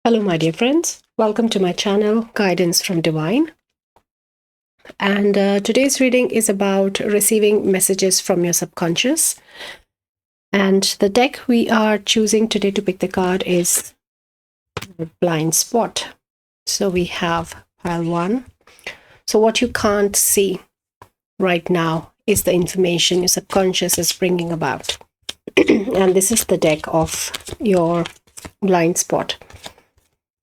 Hello, my dear friends. Welcome to my channel, Guidance from Divine. And today's reading is about receiving messages from your subconscious. And the deck we are choosing today to pick the card is Blind Spot. So we have pile 1. So what you can't see right now is the information your subconscious is bringing about. And this is the deck of your blind spot.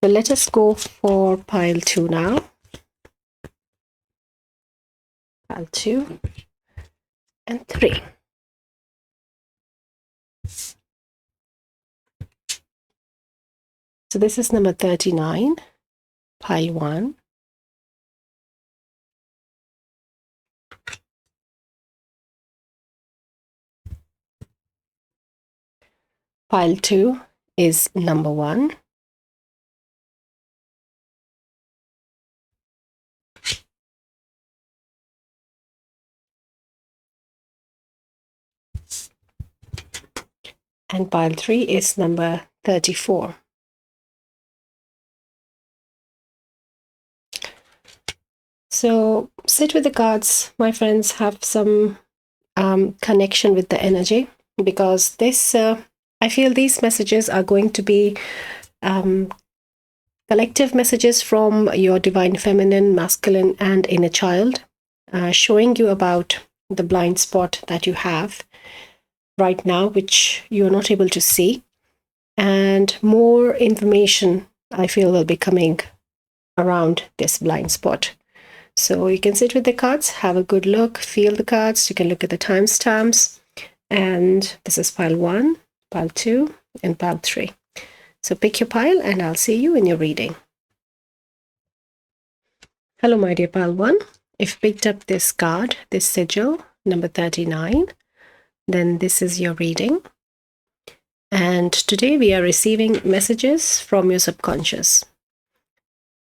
So let us go for pile 2 now. Pile 2 and 3. So this is number 39, pile 1. Pile 2 is number 1. And pile 3 is number 34. So sit with the cards, my friends, have some connection with the energy, because this, I feel these messages are going to be collective messages from your divine feminine, masculine, and inner child, showing you about the blind spot that you have right now, which you're not able to see. And more information, I feel, will be coming around this blind spot. So you can sit with the cards, have a good look, feel the cards. You can look at the timestamps. And this is pile 1, pile 2, and pile 3. So pick your pile and I'll see you in your reading. Hello, my dear pile 1. If you picked up this card, this sigil, number 39, then this is your reading. And today we are receiving messages from your subconscious.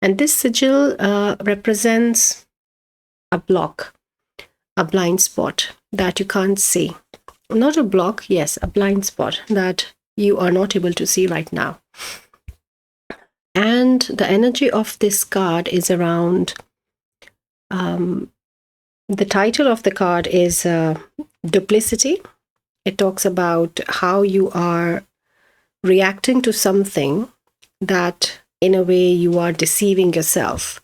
And this sigil represents a block, a blind spot that you can't see. Not a block, yes, a blind spot that you are not able to see right now. And the energy of this card is around, the title of the card is Duplicity. It talks about how you are reacting to something that in a way you are deceiving yourself.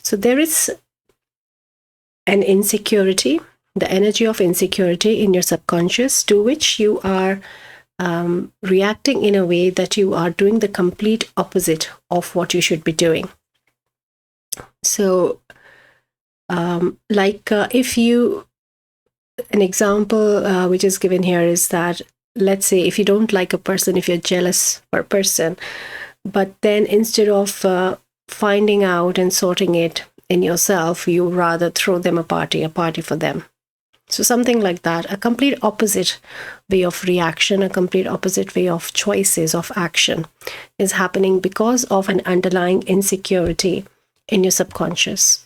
So there is an insecurity, the energy of insecurity in your subconscious, to which you are reacting in a way that you are doing the complete opposite of what you should be doing. So if you, an example which is given here is that, let's say if you don't like a person, if you're jealous for a person, but then instead of finding out and sorting it in yourself, you rather throw them a party for them. So something like that, a complete opposite way of reaction, a complete opposite way of choices of action is happening because of an underlying insecurity in your subconscious.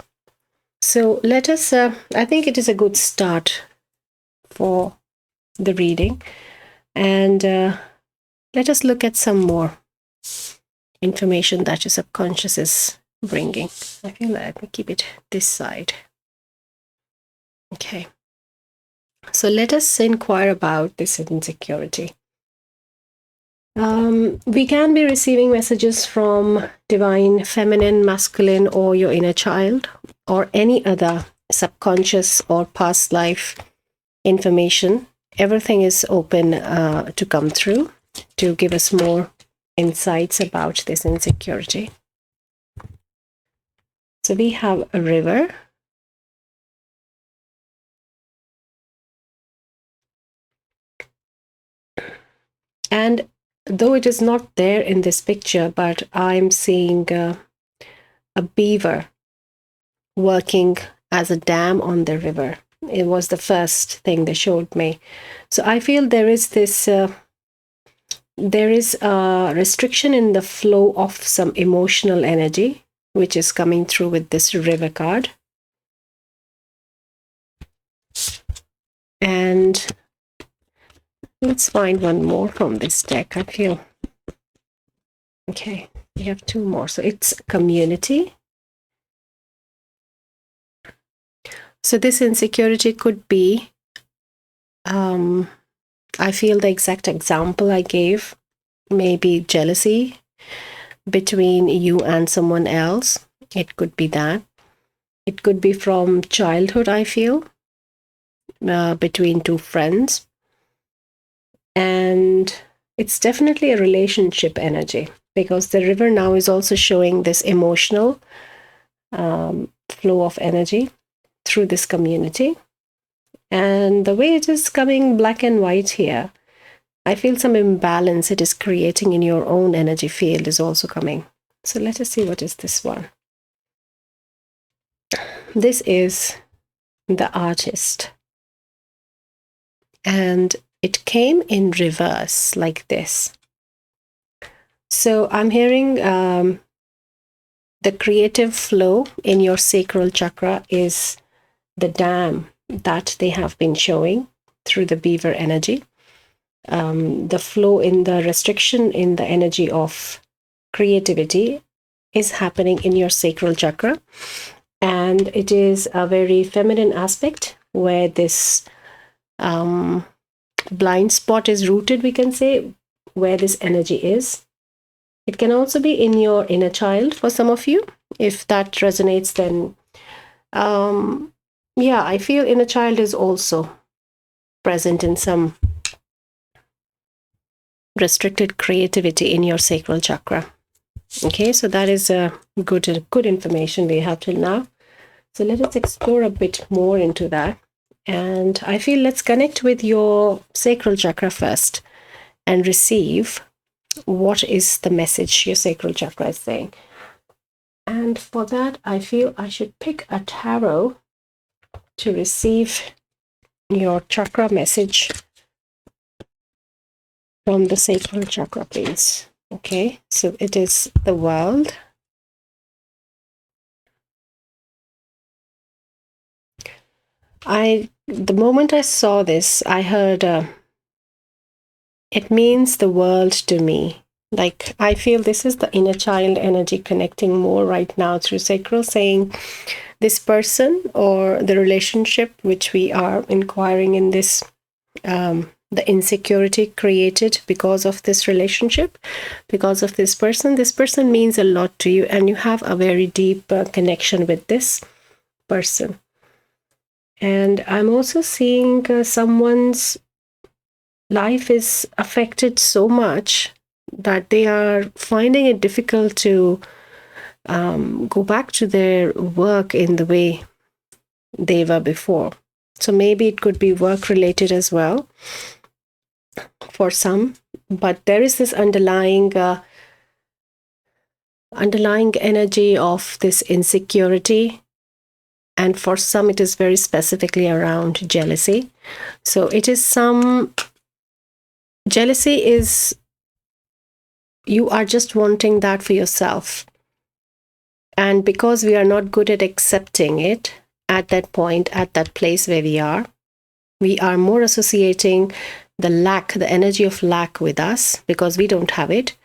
So let us, I think it is a good start for the reading. And let us look at some more information that your subconscious is bringing. I feel like let me keep it this side. Okay. So let us inquire about this insecurity. We can be receiving messages from divine feminine, masculine, or your inner child, or any other subconscious or past life information. Everything is open to come through to give us more insights about this insecurity. So we have a river. And though it is not there in this picture, but I'm seeing a beaver working as a dam on the river. It was the first thing they showed me. So I feel there is this, there is a restriction in the flow of some emotional energy, which is coming through with this river card. And let's find one more from this deck, I feel. Okay, We have two more. So it's community. So this insecurity could be, I feel the exact example I gave, maybe jealousy between you and someone else. It could be that. It could be from childhood, I feel, between two friends. And it's definitely a relationship energy, because the river now is also showing this emotional flow of energy through this community. And the way it is coming black and white here, I feel some imbalance it is creating in your own energy field is also coming. So let us see what is this one. This is the artist. And it came in reverse like this. So I'm hearing the creative flow in your sacral chakra is the dam that they have been showing through the beaver energy. The flow in the restriction in the energy of creativity is happening in your sacral chakra. And it is a very feminine aspect where this blind spot is rooted, we can say, where this energy is. It can also be in your inner child for some of you. If that resonates, then yeah, I feel inner child is also present in some restricted creativity in your sacral chakra. Okay, so that is a good information we have till now. So let us explore a bit more into that. And I feel let's connect with your sacral chakra first and receive what is the message your sacral chakra is saying. And for that, I feel I should pick a tarot to receive your chakra message from the sacral chakra, please. Okay, so it is the world. The moment I saw this, I heard it means the world to me. Like, I feel this is the inner child energy connecting more right now through sacral, saying this person or the relationship which we are inquiring in this, the insecurity created because of this relationship, because of this person means a lot to you, and you have a very deep connection with this person. And I'm also seeing someone's life is affected so much that they are finding it difficult to go back to their work in the way they were before. So maybe it could be work related as well for some, but there is this underlying energy of this insecurity. And for some, it is very specifically around jealousy. So it is some jealousy is you are just wanting that for yourself. And because we are not good at accepting it at that point, at that place where we are more associating the lack, the energy of lack with us because we don't have it.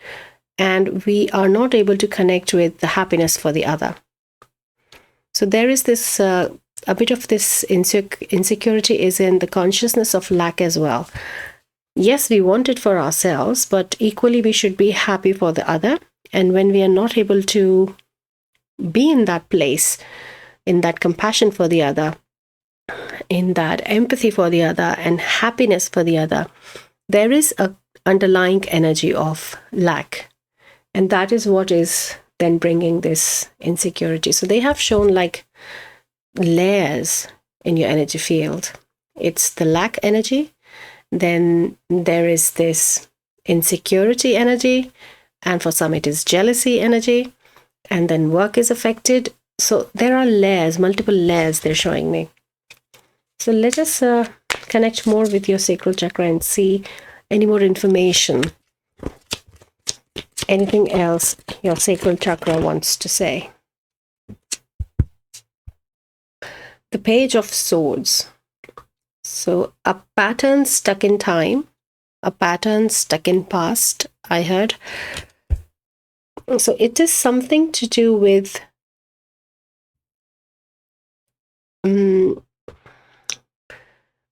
And we are not able to connect with the happiness for the other. So there is this, a bit of this insecurity is in the consciousness of lack as well. Yes, we want it for ourselves, but equally we should be happy for the other. And when we are not able to be in that place, in that compassion for the other, in that empathy for the other and happiness for the other, there is a underlying energy of lack. And that is what is then bringing this insecurity. So they have shown like layers in your energy field. It's the lack energy, then there is this insecurity energy, and for some it is jealousy energy, and then work is affected. So there are layers, multiple layers they're showing me. So let us connect more with your sacral chakra and see any more information. Anything else your sacral chakra wants to say? The Page of Swords. So a pattern stuck in time, a pattern stuck in past, I heard. So it is something to do with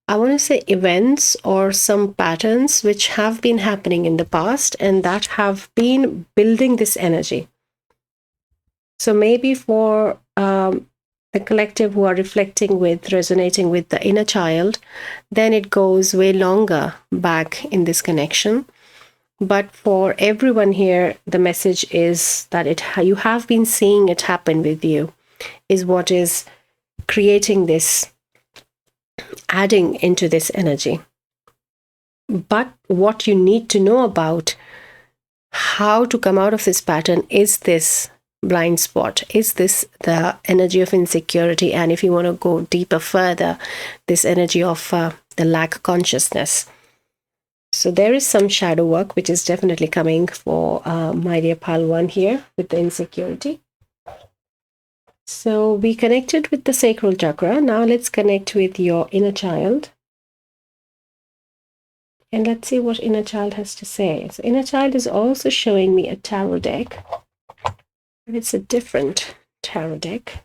I want to say events or some patterns which have been happening in the past and that have been building this energy. So maybe for the collective who are reflecting with, resonating with the inner child, then it goes way longer back in this connection. But for everyone here, the message is that you have been seeing it happen with you, is what is creating this, adding into this energy. But what you need to know about how to come out of this pattern is this blind spot, is this the energy of insecurity, and if you want to go deeper further, this energy of the lack consciousness. So there is some shadow work which is definitely coming for my dear Palwan here with the insecurity. So we connected with the sacral chakra. Now let's connect with your inner child. And let's see what inner child has to say. So inner child is also showing me a tarot deck. It's a different tarot deck.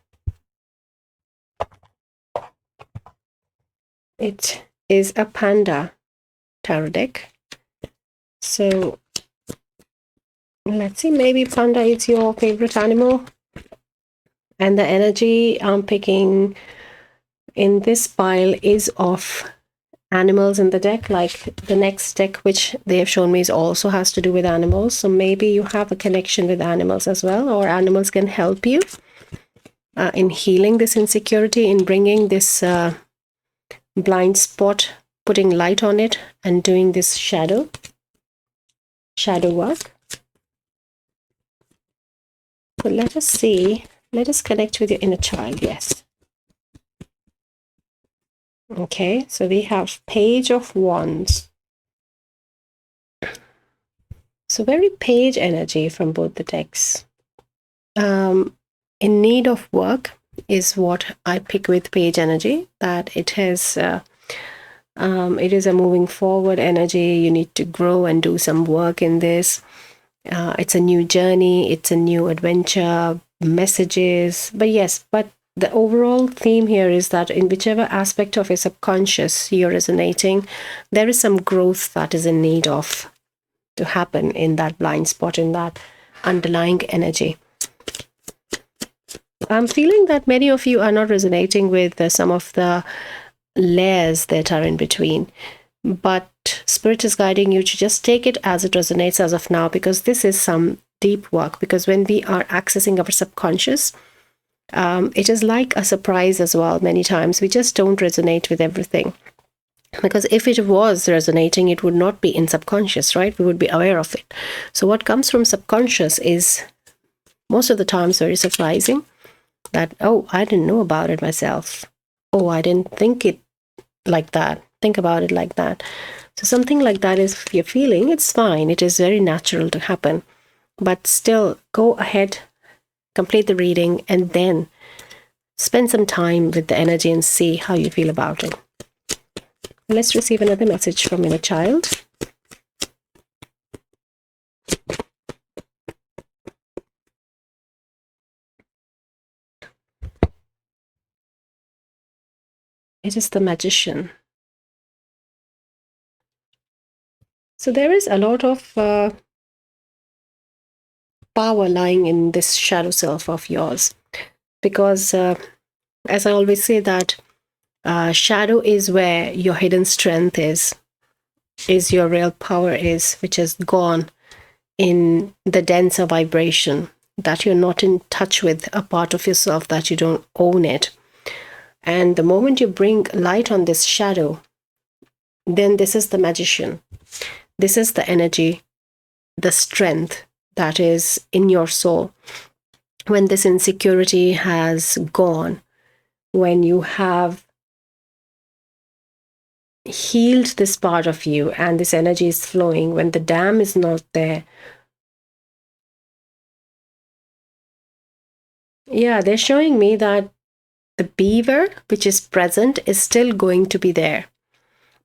It is a panda tarot deck. So let's see, maybe panda is your favorite animal. And the energy I'm picking in this pile is of animals in the deck. Like the next deck which they have shown me is also has to do with animals. So maybe you have a connection with animals as well, or animals can help you in healing this insecurity, in bringing this blind spot, putting light on it, and doing this shadow work. So let us see. Let us connect with your inner child. Yes. Okay, so we have Page of Wands. So very page energy from both the decks. In need of work is what I pick with page energy, that it has it is a moving forward energy. You need to grow and do some work in this. It's a new journey, it's a new adventure, messages. But the overall theme here is that in whichever aspect of your subconscious you're resonating, there is some growth that is in need of to happen in that blind spot, in that underlying energy. I'm feeling that many of you are not resonating with some of the layers that are in between, but Spirit is guiding you to just take it as it resonates as of now, because this is some deep work. Because when we are accessing our subconscious, it is like a surprise as well. Many times we just don't resonate with everything, because if it was resonating, it would not be in subconscious, right? We would be aware of it. So what comes from subconscious is most of the times very surprising, that, oh, I didn't know about it myself. Oh, I didn't think about it like that. So something like that is, if you're feeling, it's fine. It is very natural to happen. But still, go ahead, complete the reading, and then spend some time with the energy and see how you feel about it. Let's receive another message from inner child. It is the Magician. So there is a lot of power lying in this shadow self of yours, because as I always say, that shadow is where your hidden strength is your real power is, which has gone in the denser vibration, that you're not in touch with a part of yourself, that you don't own it. And the moment you bring light on this shadow, then this is the Magician. This is the energy, the strength that is in your soul. When this insecurity has gone, when you have healed this part of you and this energy is flowing, when the dam is not there. Yeah, they're showing me that the beaver which is present is still going to be there,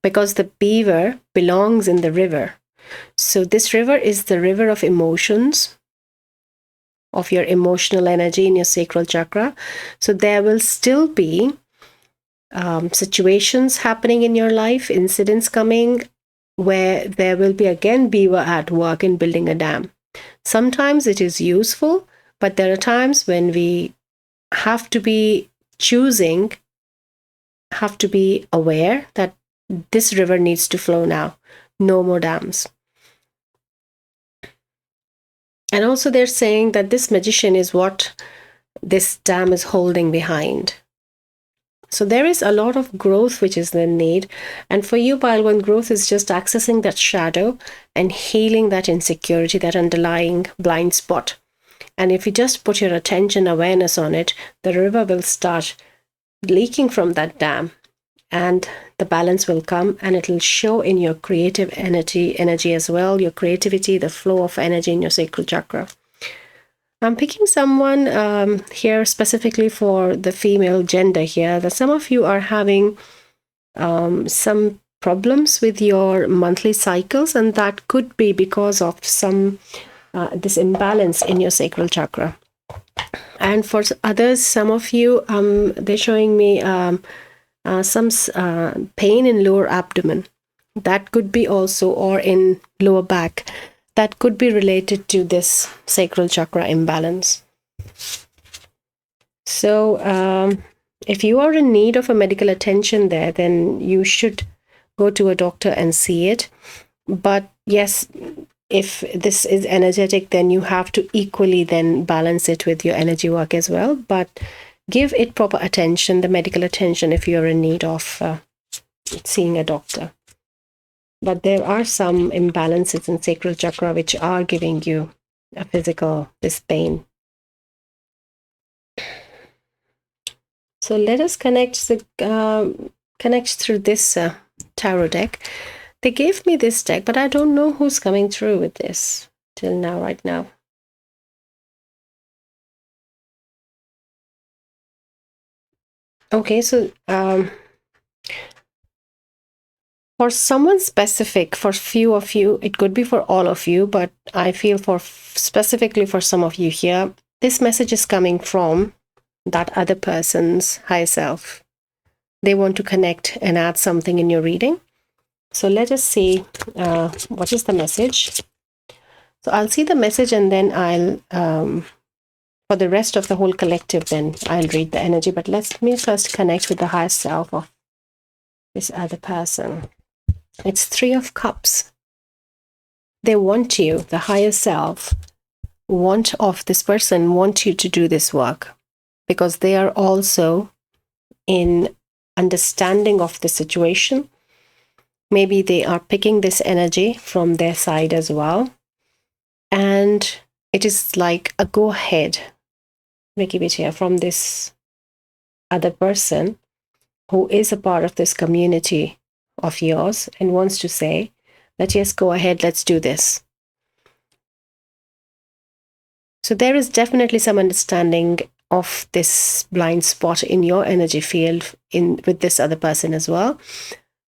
because the beaver belongs in the river. So this river is the river of emotions, of your emotional energy in your sacral chakra. So there will still be situations happening in your life, incidents coming, where there will be again beaver at work in building a dam. Sometimes it is useful, but there are times when we have to be choosing, have to be aware that this river needs to flow now. No more dams. And also they're saying that this magician is what this dam is holding behind. So there is a lot of growth which is in need. And for you, Pile 1, growth is just accessing that shadow and healing that insecurity, that underlying blind spot. And if you just put your attention, awareness on it, the river will start leaking from that dam, and the balance will come, and it will show in your creative energy as well, your creativity, the flow of energy in your sacral chakra. I'm picking someone here specifically for the female gender here, that some of you are having some problems with your monthly cycles, and that could be because of some this imbalance in your sacral chakra. And for others, some of you, they're showing me some pain in lower abdomen. That could be also, or in lower back. That could be related to this sacral chakra imbalance. So if you are in need of a medical attention there, then you should go to a doctor and see it. But yes, if this is energetic, then you have to equally then balance it with your energy work as well. But give it proper attention, the medical attention, if you're in need of seeing a doctor. But there are some imbalances in sacral chakra which are giving you a physical, this pain. So let us connect through this tarot deck. They gave me this deck, but I don't know who's coming through with this till now, right now. Okay, so for someone specific, for few of you, it could be for all of you, but I feel for specifically for some of you here, this message is coming from that other person's higher self. They want to connect and add something in your reading. So let us see what is the message. So I'll see the message, and then I'll, for the rest of the whole collective, then I'll read the energy. But let me first connect with the higher self of this other person. It's 3 of Cups. They want you, the higher self, of this person want you to do this work, because they are also in understanding of the situation. Maybe they are picking this energy from their side as well. And it is like a go ahead, Vicky Bichia, from this other person who is a part of this community of yours and wants to say that, yes, go ahead, let's do this. So there is definitely some understanding of this blind spot in your energy field with this other person as well.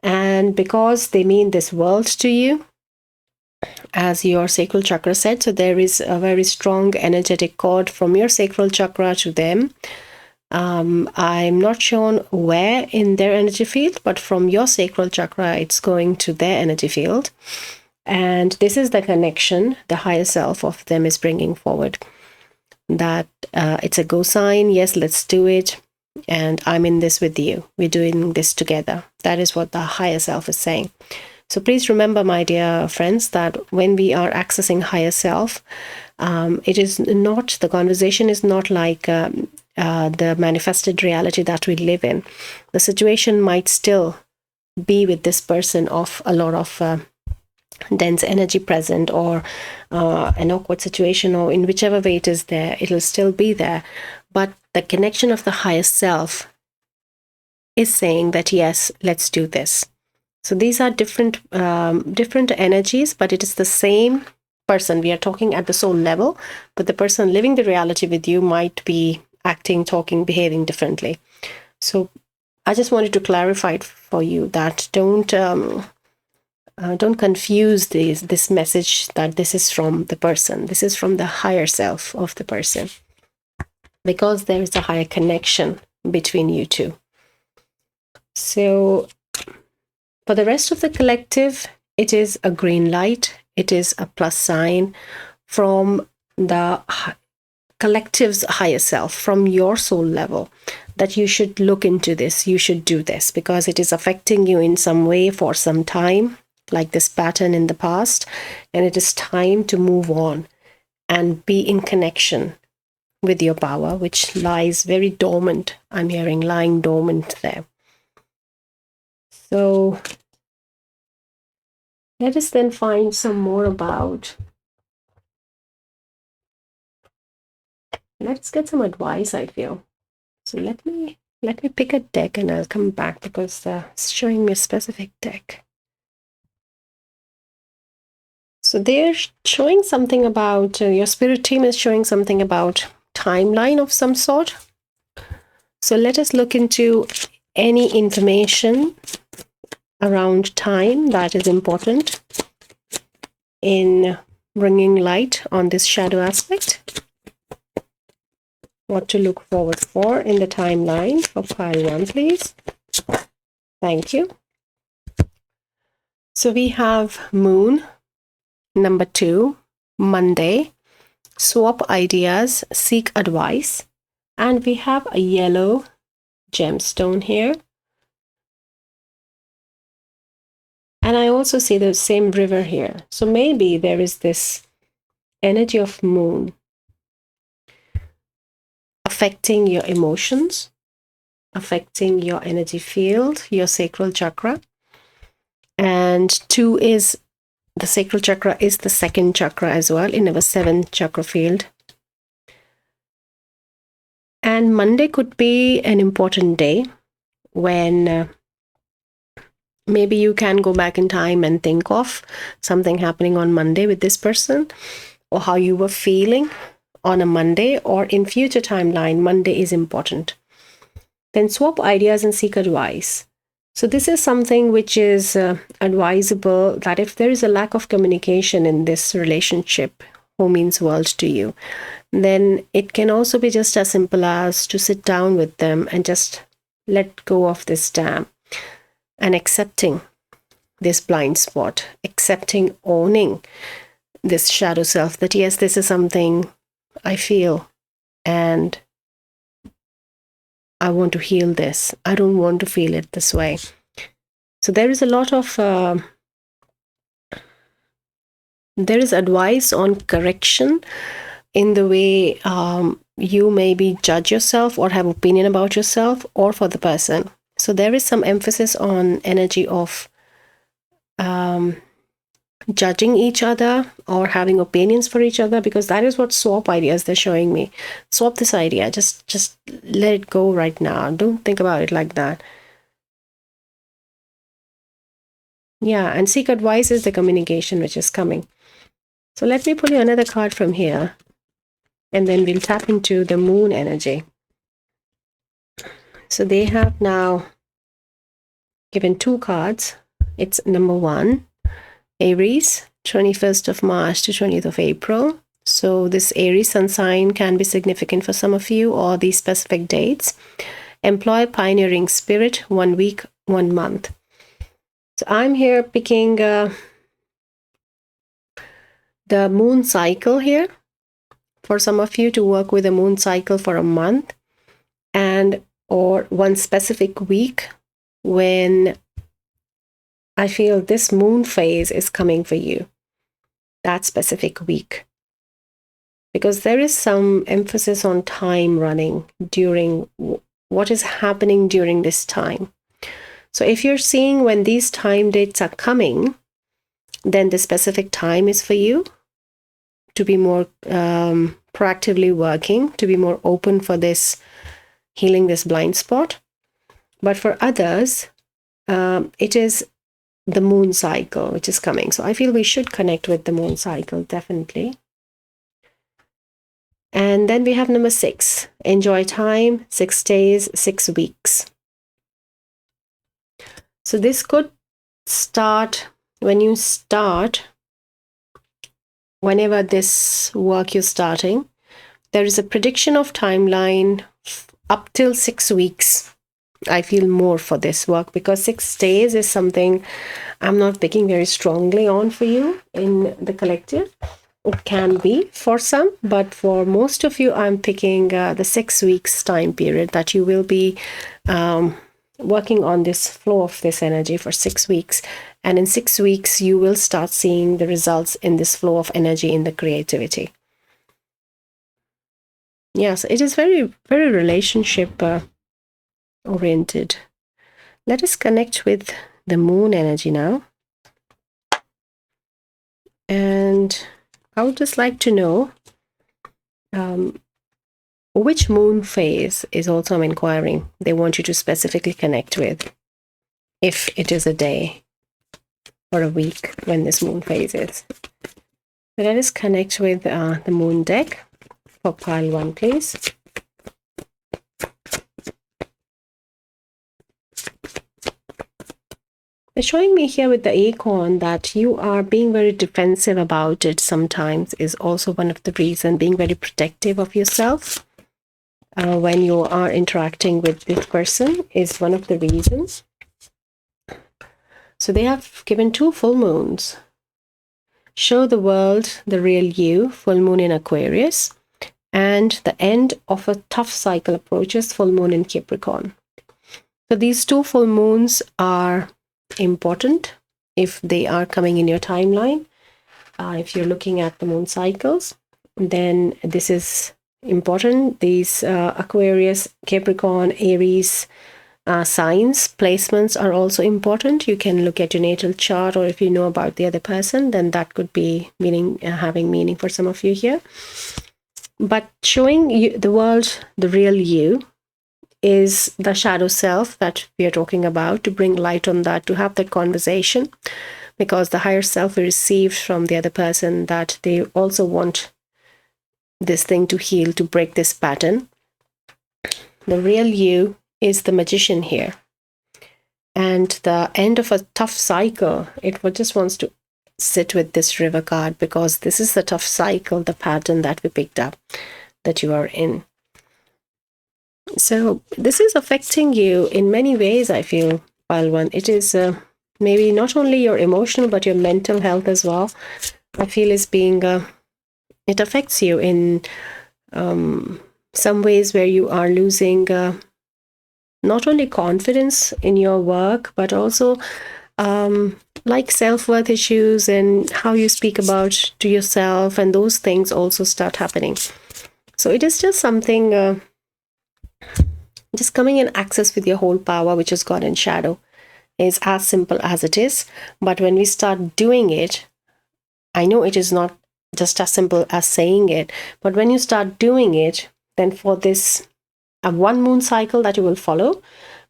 And because they mean this world to you, as your sacral chakra said, so there is a very strong energetic cord from your sacral chakra to them. I'm not shown where in their energy field, but from your sacral chakra, it's going to their energy field. And this is the connection the higher self of them is bringing forward. That it's a go sign. Yes, let's do it. And I'm in this with you. We're doing this together. That is what the higher self is saying. So please remember, my dear friends, that when we are accessing higher self, it is not, the conversation is not like the manifested reality that we live in. The situation might still be with this person of a lot of dense energy present, or an awkward situation, or in whichever way it is there, it will still be there. But the connection of the higher self is saying that, yes, let's do this. So these are different energies, but it is the same person. We are talking at the soul level, but the person living the reality with you might be acting, talking, behaving differently. So I just wanted to clarify it for you that don't don't confuse this message that this is from the person. This is from the higher self of the person, because there is a higher connection between you two. So for the rest of the collective, it is a green light. It is a plus sign from the collective's higher self, from your soul level, that you should look into this, you should do this, because it is affecting you in some way for some time, like this pattern in the past, and it is time to move on and be in connection with your power, which lies very dormant. I'm hearing lying dormant there. So let us then find some more about. Let's get some advice, I feel. So let me pick a deck and I'll come back, because it's showing me a specific deck. So they're showing something about, your spirit team is showing something about timeline of some sort. So let us look into any information around time that is important in bringing light on this shadow aspect. What to look forward for in the timeline for pile 1, please. Thank you. So we have Moon, number 2, Monday, swap ideas, seek advice, and we have a yellow gemstone here. And I also see the same river here. So maybe there is this energy of Moon affecting your emotions, affecting your energy field, your sacral chakra. And 2 is, the sacral chakra is the second chakra as well in our 7th chakra field. And Monday could be an important day when maybe you can go back in time and think of something happening on Monday with this person, or how you were feeling on a Monday, or in future timeline, Monday is important. Then swap ideas and seek advice. So this is something which is advisable, that if there is a lack of communication in this relationship, who means world to you, then it can also be just as simple as to sit down with them and just let go of this dam, and accepting this blind spot, accepting, owning this shadow self, that yes, this is something I feel, and I want to heal this. I don't want to feel it this way. So there is a lot of, there is advice on correction in the way you maybe judge yourself or have opinion about yourself or for the person. So there is some emphasis on energy of judging each other or having opinions for each other, because that is what swap ideas they're showing me. Swap this idea, just let it go right now. Don't think about it like that. Yeah, and seek advice is the communication which is coming. So let me pull you another card from here, and then we'll tap into the Moon energy. So they have now given 2 cards. It's number 1, Aries, 21st of March to 20th of April. So this Aries sun sign can be significant for some of you, or these specific dates. Employ pioneering spirit, 1 week, 1 month. So I'm here picking the moon cycle here. For some of you to work with a moon cycle for a month, and or one specific week when I feel this moon phase is coming for you, that specific week. Because there is some emphasis on time running during what is happening during this time. So if you're seeing when these time dates are coming, then the specific time is for you to be more proactively working, to be more open for this, healing this blind spot. But for others, it is the moon cycle which is coming. So I feel we should connect with the moon cycle, definitely. And then we have number 6, enjoy time, 6 days, 6 weeks. So this could start when you start, whenever this work you're starting, there is a prediction of timeline up till 6 weeks. I feel more for this work because 6 days is something I'm not picking very strongly on for you in the collective. It can be for some, but for most of you, I'm picking the 6 weeks time period that you will be working on this flow of this energy for 6 weeks. And in 6 weeks, you will start seeing the results in this flow of energy in the creativity. Yes, it is very, very relationship oriented. Let us connect with the moon energy now. And I would just like to know which moon phase is also I'm inquiring. They want you to specifically connect with, if it is a day or a week when this moon phase is. So let us connect with the moon deck for pile 1, please. They're showing me here with the acorn that you are being very defensive about it sometimes is also one of the reasons, being very protective of yourself when you are interacting with this person is one of the reasons. So they have given 2 full moons. Show the world the real you, full moon in Aquarius, and the end of a tough cycle approaches, full moon in Capricorn. So these 2 full moons are important if they are coming in your timeline. If you're looking at the moon cycles, then this is important. These Aquarius, Capricorn, Aries signs, placements are also important. You can look at your natal chart, or if you know about the other person, then that could be having meaning for some of you here. But showing you the world, the real you, is the shadow self that we are talking about, to bring light on that, to have that conversation, because the higher self we received from the other person that they also want this thing to heal, to break this pattern. The real you is the magician here. And the end of a tough cycle, it just wants to sit with this river card, because this is the tough cycle, the pattern that we picked up, that you are in. So this is affecting you in many ways, I feel, pile 1. It is maybe not only your emotional, but your mental health as well. I feel is being, it affects you in some ways where you are losing not only confidence in your work, but also like self-worth issues and how you speak about to yourself, and those things also start happening. So it is just something just coming in access with your whole power, which is God in shadow, is as simple as it is. But when we start doing it, I know it is not just as simple as saying it, but when you start doing it, then for this 1 moon cycle that you will follow,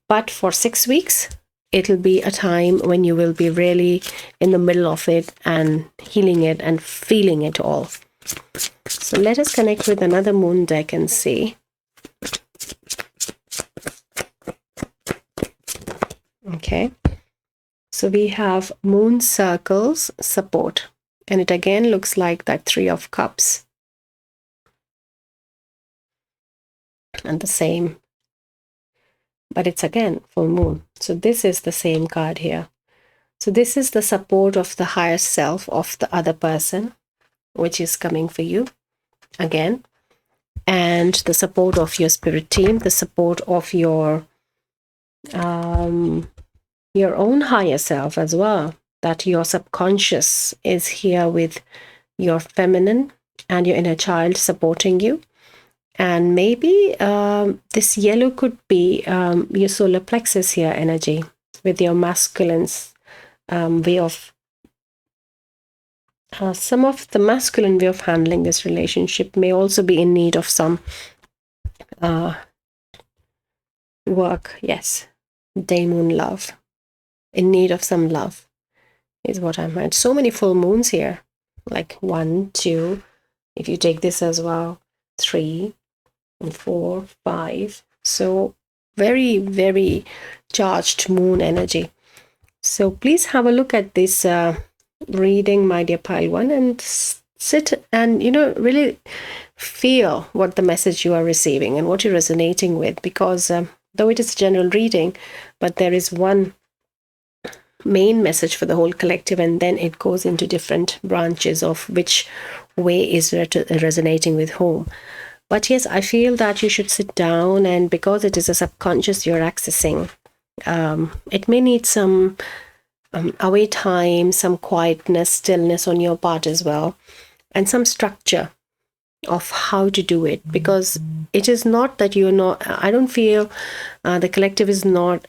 but for 6 weeks, it'll be a time when you will be really in the middle of it and healing it and feeling it all. So let us connect with another moon deck and see. Okay, so we have moon circles support, and it again looks like that 3 of cups and the same, but it's again full moon. So this is the same card here. So this is the support of the higher self of the other person, which is coming for you again, and the support of your spirit team, the support of your own higher self as well, that your subconscious is here with your feminine and your inner child supporting you. And maybe this yellow could be your solar plexus here energy, with your masculine's way of some of the masculine way of handling this relationship may also be in need of some work. Yes, day moon love, in need of some love is what I meant. So many full moons here, like 1, 2, if you take this as well, 3 and 4, 5. So very, very charged moon energy. So please have a look at this reading, my dear pile one, and sit and, really feel what the message you are receiving and what you're resonating with, because though it is a general reading, but there is one main message for the whole collective, and then it goes into different branches of which way is resonating with whom. But yes, I feel that you should sit down, and because it is a subconscious you're accessing, it may need some away time, some quietness, stillness on your part as well, and some structure of how to do it, because it is not that you're not, I don't feel the collective is not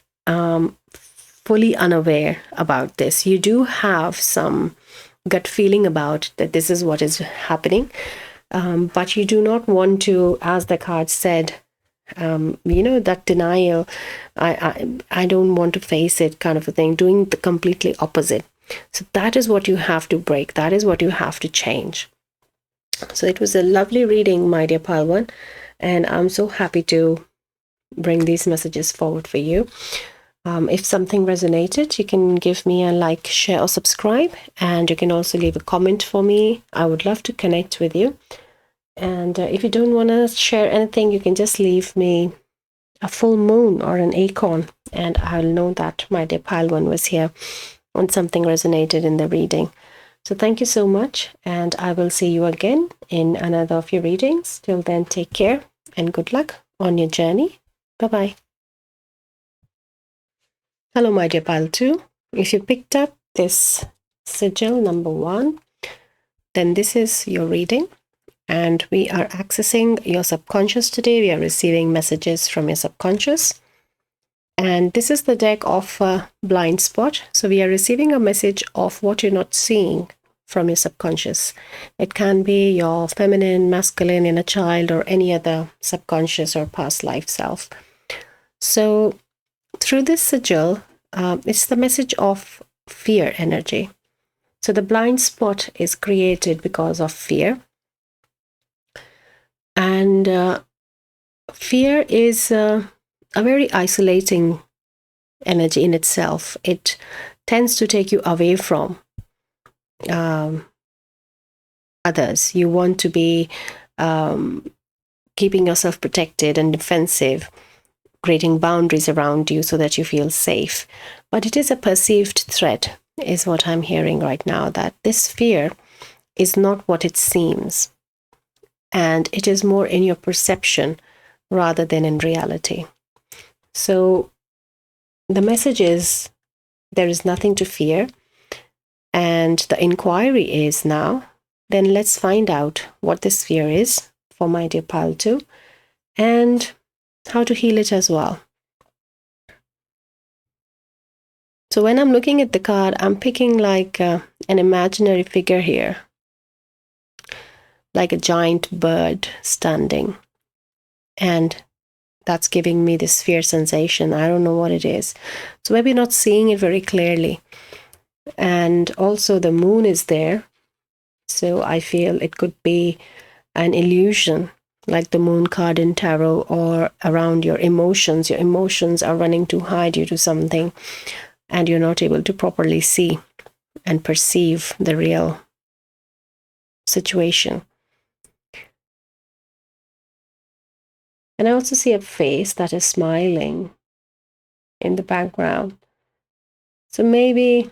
fully unaware about this. You do have some gut feeling about that this is what is happening, but you do not want to, as the card said, that denial, I don't want to face it kind of a thing, doing the completely opposite. So that is what you have to break, that is what you have to change. So it was a lovely reading, my dear Palwan, and I'm so happy to bring these messages forward for you. If something resonated, you can give me a like, share, or subscribe, and you can also leave a comment for me. I would love to connect with you. And if you don't want to share anything, you can just leave me a full moon or an acorn, and I'll know that my dear Palwan was here when something resonated in the reading. So thank you so much, and I will see you again in another of your readings. Till then, take care and good luck on your journey. Bye-bye. Hello, my dear Pile 2. If you picked up this sigil number 1, then this is your reading, and we are accessing your subconscious today. We are receiving messages from your subconscious. And this is the deck of Blind Spot. So we are receiving a message of what you're not seeing from your subconscious. It can be your feminine, masculine, inner child, or any other subconscious or past life self. So through this sigil, it's the message of fear energy. So the blind spot is created because of fear. And fear is a very isolating energy in itself. It tends to take you away from others. You want to be keeping yourself protected and defensive, creating boundaries around you so that you feel safe. But it is a perceived threat, is what I'm hearing right now, that this fear is not what it seems. And it is more in your perception rather than in reality. So the message is there is nothing to fear. And the inquiry is now, then let's find out what this fear is for my dear Pile 2 and how to heal it as well. So when I'm looking at the card, I'm picking like an imaginary figure here, like a giant bird standing. And that's giving me this fear sensation. I don't know what it is. So maybe not seeing it very clearly. And also the moon is there. So I feel it could be an illusion, like the moon card in tarot, or around your emotions. Your emotions are running too high due to something, and you're not able to properly see and perceive the real situation. And I also see a face that is smiling in the background. So maybe,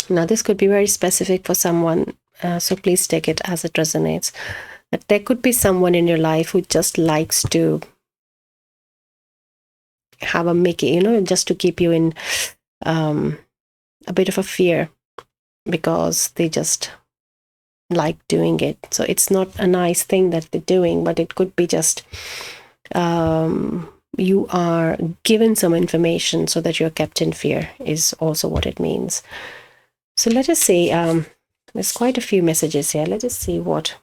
now this could be very specific for someone, so please take it as it resonates. That there could be someone in your life who just likes to have a Mickey, just to keep you in a bit of a fear, because they just like doing it. So it's not a nice thing that they're doing, but it could be just you are given some information so that you're kept in fear, is also what it means. So let us see, there's quite a few messages here. Let us see what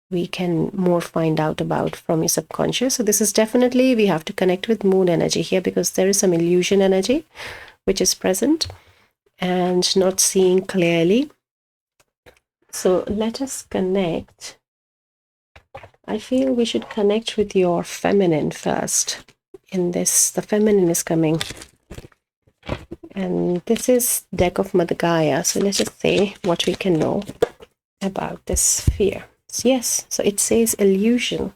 we can more find out about from your subconscious. So this is definitely, we have to connect with moon energy here, because there is some illusion energy which is present and not seeing clearly. So let us connect. I feel we should connect with your feminine first. In this, the feminine is coming. And this is deck of Mother Gaia. So let's just say what we can know about this sphere. Yes, so it says illusion.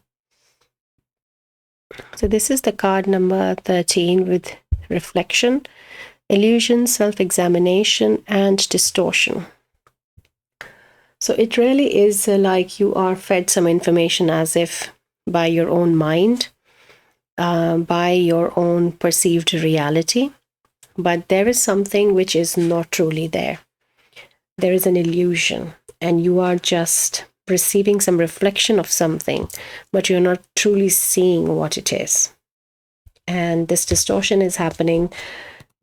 So this is the card number 13 with reflection, illusion, self-examination, and distortion. So it really is like you are fed some information as if by your own mind, by your own perceived reality, but there is something which is not truly there. There is an illusion, and you are just receiving some reflection of something, but you're not truly seeing what it is. And this distortion is happening,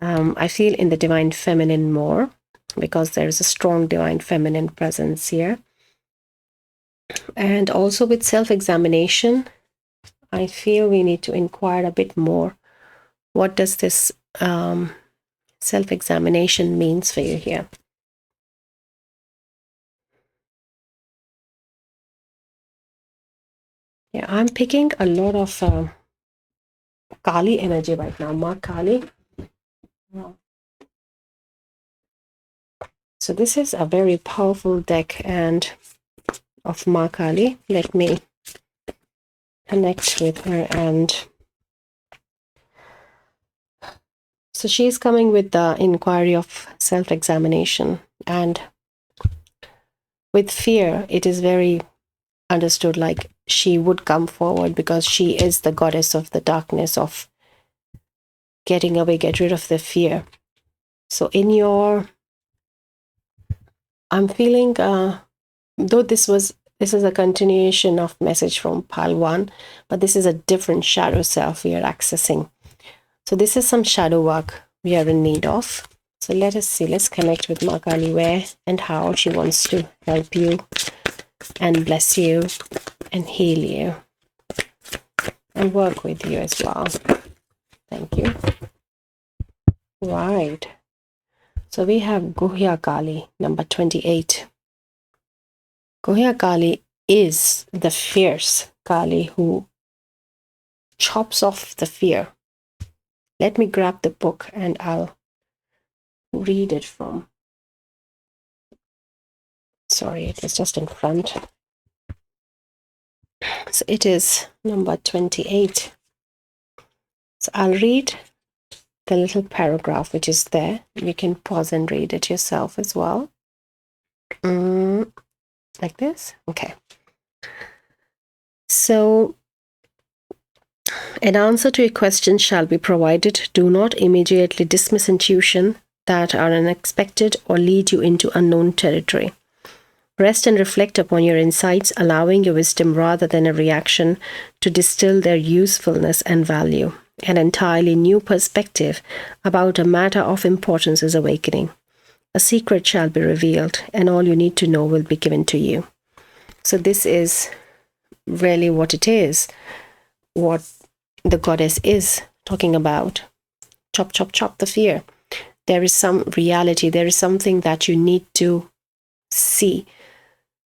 I feel, in the divine feminine more, because there is a strong divine feminine presence here. And also with self-examination, I feel we need to inquire a bit more. What does this self-examination means for you here? Yeah, I'm picking a lot of Kali energy right now, Ma Kali. So this is a very powerful deck and of Ma Kali. Let me connect with her. And so she's coming with the inquiry of self-examination, and with fear it is very understood like she would come forward because she is the goddess of the darkness, of getting away, get rid of the fear. So in your, I'm feeling, though this is a continuation of message from Pile 1, but this is a different shadow self we are accessing. So this is some shadow work we are in need of. So let us see, let's connect with Ma Kali where and how she wants to help you and bless you and heal you and work with you as well. Thank you. Right. So we have Guhya Kali, number 28. Guhya Kali is the fierce Kali who chops off the fear. Let me grab the book and I'll read it from. Sorry, it was just in front. So it is number 28. So I'll read the little paragraph which is there. You can pause and read it yourself as well. Like this? Okay. So, an answer to a question shall be provided. Do not immediately dismiss intuition that are unexpected or lead you into unknown territory. Rest and reflect upon your insights, allowing your wisdom rather than a reaction to distill their usefulness and value. An entirely new perspective about a matter of importance is awakening. A secret shall be revealed, and all you need to know will be given to you. So this is really what it is, what the goddess is talking about. Chop, chop, chop the fear. There is some reality. There is something that you need to see.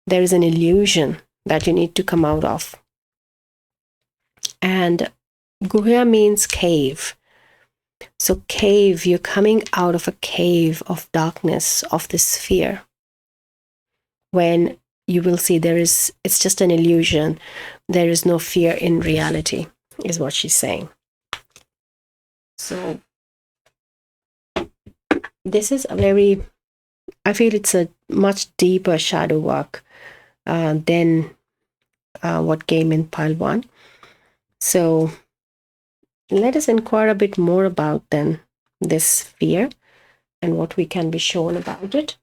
There is an illusion that you need to come out of. And Guhya means cave. So cave, you're coming out of a cave of darkness, of this fear. When you will see it's just an illusion. There is no fear in reality, is what she's saying. So this is I feel it's a much deeper shadow work than what came in Pile 1. So let us inquire a bit more about then this fear and what we can be shown about it.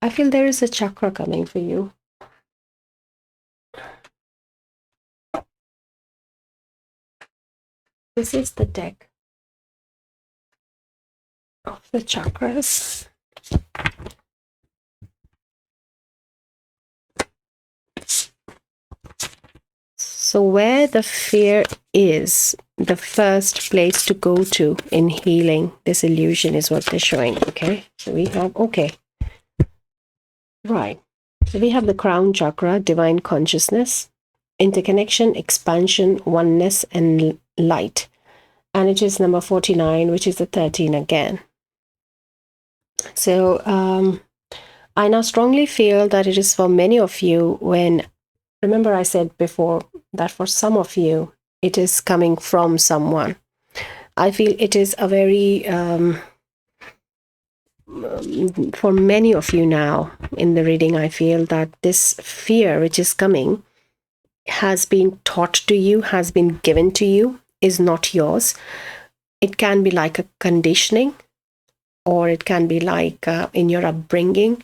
I feel there is a chakra coming for you. This is the deck of the chakras. So where the fear is, the first place to go to in healing this illusion is what they're showing. Okay, so we have, okay, right. So we have the crown chakra, divine consciousness, interconnection, expansion, oneness, and light. And it is number 49, which is the 13 again. So I now strongly feel that it is for many of you when, remember I said before that for some of you, it is coming from someone. I feel it is a very, for many of you now in the reading, I feel that this fear which is coming has been taught to you, has been given to you, is not yours. It can be like a conditioning, or it can be like in your upbringing.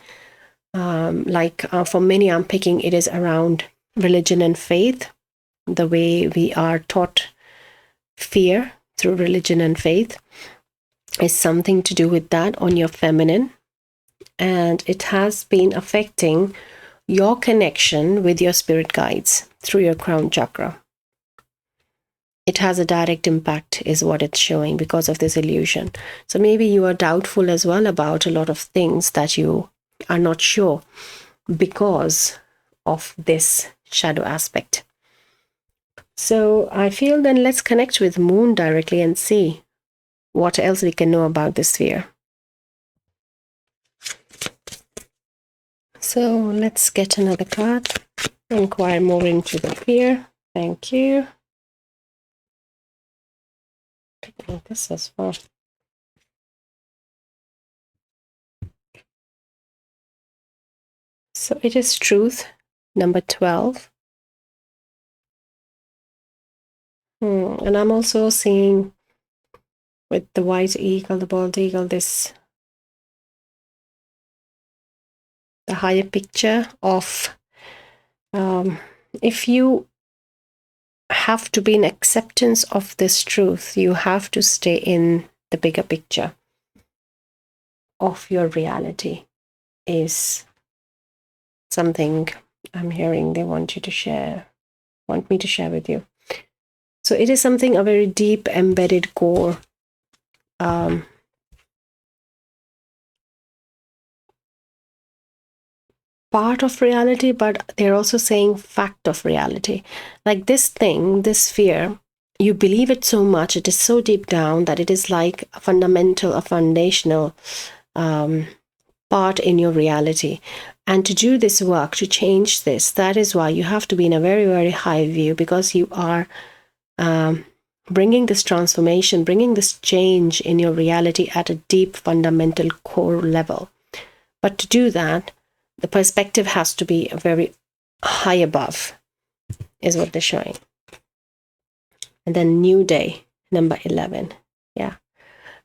For many, I'm picking it is around religion and faith, the way we are taught fear through religion and faith is something to do with that on your feminine. And it has been affecting your connection with your spirit guides through your crown chakra. It has a direct impact, is what it's showing, because of this illusion. So maybe you are doubtful as well about a lot of things that you are not sure because of this shadow aspect. So I feel then let's connect with Moon directly and see what else we can know about this sphere. So let's get another card. Inquire more into the fear. Thank you. This as well. So it is truth, number 12. And I'm also seeing with the white eagle, the bald eagle, the higher picture of if you have to be in acceptance of this truth, you have to stay in the bigger picture of your reality, is something I'm hearing they want me to share with you. So it is something, a very deep embedded core part of reality, but they're also saying fact of reality. Like this thing, this fear, you believe it so much, it is so deep down that it is like a foundational part in your reality. And to do this work, to change this, that is why you have to be in a very, very high view, because you are bringing this transformation, bringing this change in your reality at a deep, fundamental core level. But to do that, the perspective has to be very high above, is what they're showing. And then new day, number 11. Yeah.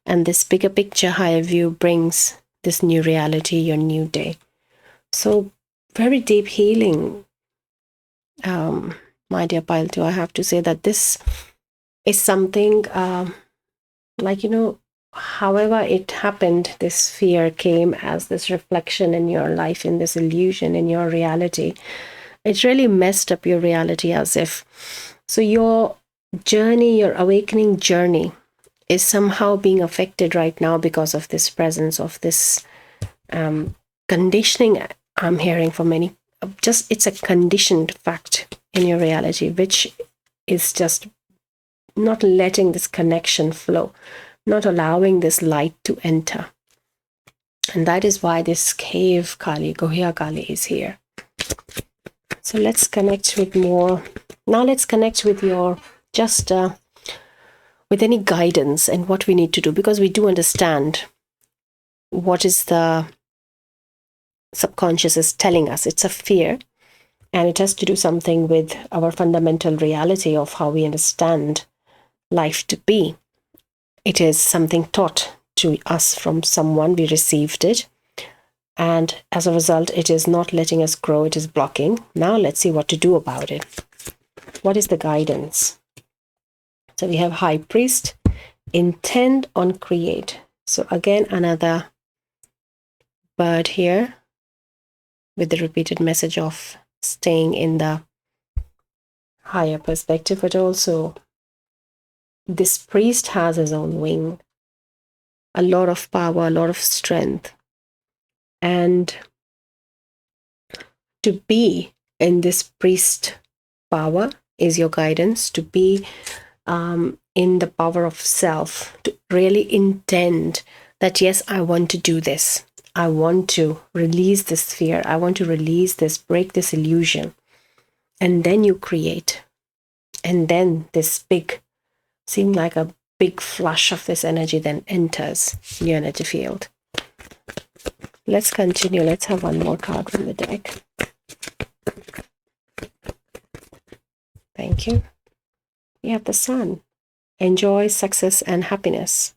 And this bigger picture, higher view brings this new reality, your new day. So very deep healing, my dear Pile 2. I have to say that this is something however it happened, this fear came as this reflection in your life, in this illusion in your reality. It really messed up your reality as if. So your journey, your awakening journey, is somehow being affected right now because of this presence of this conditioning I'm hearing for many. Just it's a conditioned fact in your reality, which is just not letting this connection flow, not allowing this light to enter. And that is why this cave Kali, Gohya Kali, is here. So let's connect with more. Now let's connect with your just with any guidance and what we need to do, because we do understand what is the subconscious is telling us. It's a fear, and it has to do something with our fundamental reality of how we understand life to be. It is something taught to us from someone, we received it, and as a result it is not letting us grow, it is blocking. Now let's see what to do about it. What is the guidance? So we have High Priest, intend on create. So again, another bird here with the repeated message of staying in the higher perspective, but also this priest has his own wing, a lot of power, a lot of strength. And to be in this priest power is your guidance, to be in the power of self, to really intend that, yes, I want to do this. I want to release this fear. I want to release this, break this illusion. And then you create. And then this seem like a big flush of this energy then enters your energy field. Let's continue. Let's have one more card from the deck. Thank you. We have the Sun. Enjoy success and happiness.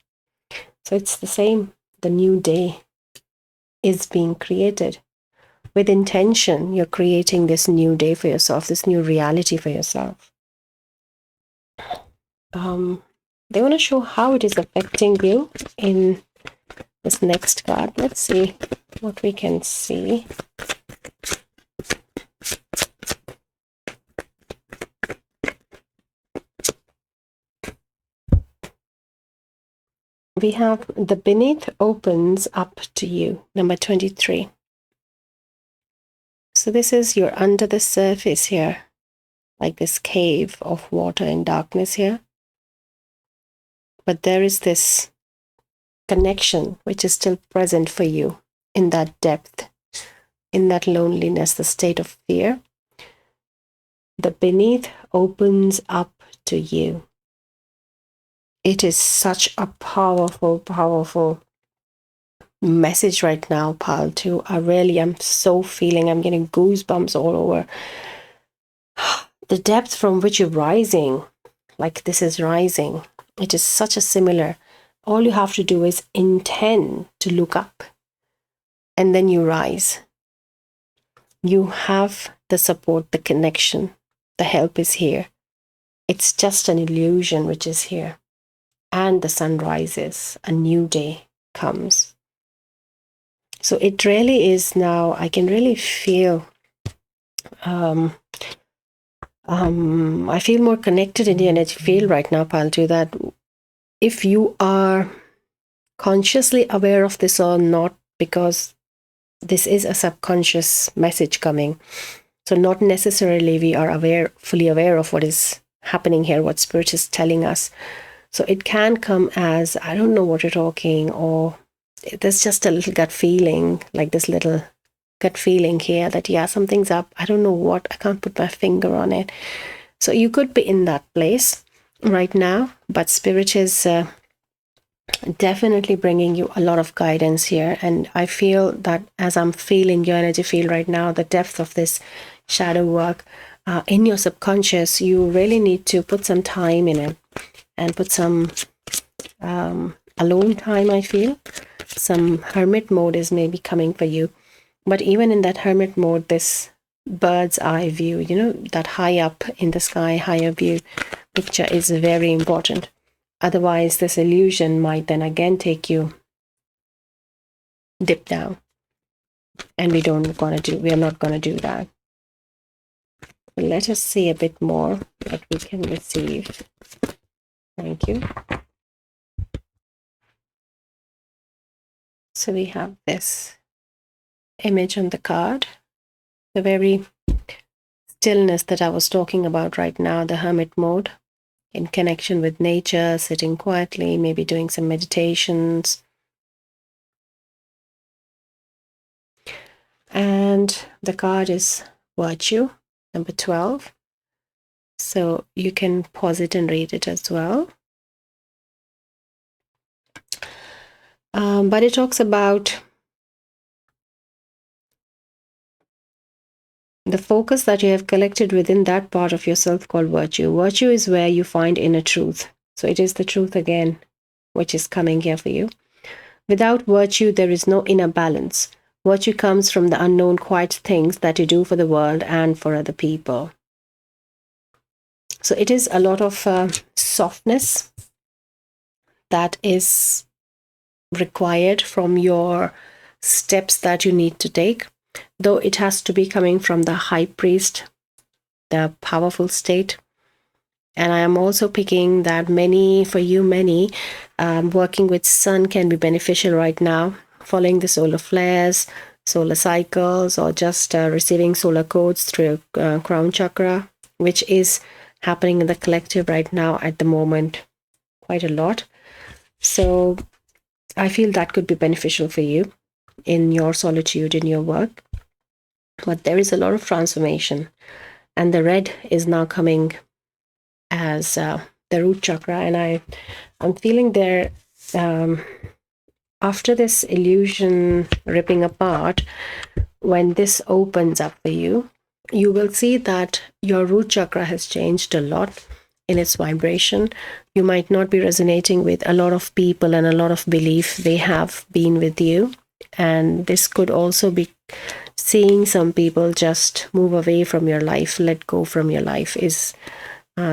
So it's the same. The new day is being created. With intention, you're creating this new day for yourself, this new reality for yourself. They want to show how it is affecting you in this next card. Let's see what we can see. We have the beneath opens up to you, number 23. So this is you're under the surface here, like this cave of water and darkness here. But there is this connection which is still present for you in that depth, in that loneliness, the state of fear. The beneath opens up to you. It is such a powerful, powerful message right now, Pal, too. I really am so feeling, I'm getting goosebumps all over. The depth from which you're rising, like this is rising. It is such a similar. All you have to do is intend to look up, and then you rise. You have the support, the connection, the help is here. It's just an illusion which is here. And the sun rises, a new day comes. So it really is now, I can really feel, I feel more connected in the energy field right now, Paltu, that if you are consciously aware of this or not, because this is a subconscious message coming. So not necessarily we are fully aware of what is happening here, what Spirit is telling us. So it can come as, I don't know what you're talking, or there's just a little gut feeling, like this little gut feeling here that, yeah, something's up. I don't know what, I can't put my finger on it. So you could be in that place right now, but Spirit is definitely bringing you a lot of guidance here. And I feel that as I'm feeling your energy field right now, the depth of this shadow work in your subconscious, you really need to put some time in it. And put some alone time, I feel. Some hermit mode is maybe coming for you. But even in that hermit mode, this bird's eye view, you know, that high up in the sky, higher view picture is very important. Otherwise, this illusion might then again take you dip down. And we are not going to do that. Let us see a bit more what we can receive. Thank you. So we have this image on the card, the very stillness that I was talking about right now, the hermit mode, in connection with nature, sitting quietly, maybe doing some meditations. And the card is Virtue, number 12. So you can pause it and read it as well. But it talks about the focus that you have collected within that part of yourself called virtue. Virtue is where you find inner truth. So it is the truth again, which is coming here for you. Without virtue, there is no inner balance. Virtue comes from the unknown quiet things that you do for the world and for other people. So it is a lot of softness that is required from your steps that you need to take, though it has to be coming from the high priest, the powerful state. And I am also picking that many working with sun can be beneficial right now, following the solar flares, solar cycles, or just receiving solar codes through crown chakra, which is happening in the collective right now at the moment. quite a lot. So I feel that could be beneficial for you in your solitude, in your work. But there is a lot of transformation, and the red is now coming as the root chakra, and I'm feeling there. After this illusion ripping apart, when this opens up for you, you will see that your root chakra has changed a lot in its vibration. You might not be resonating with a lot of people and a lot of belief they have been with you. And this could also be seeing some people just move away from your life, let go from your life, is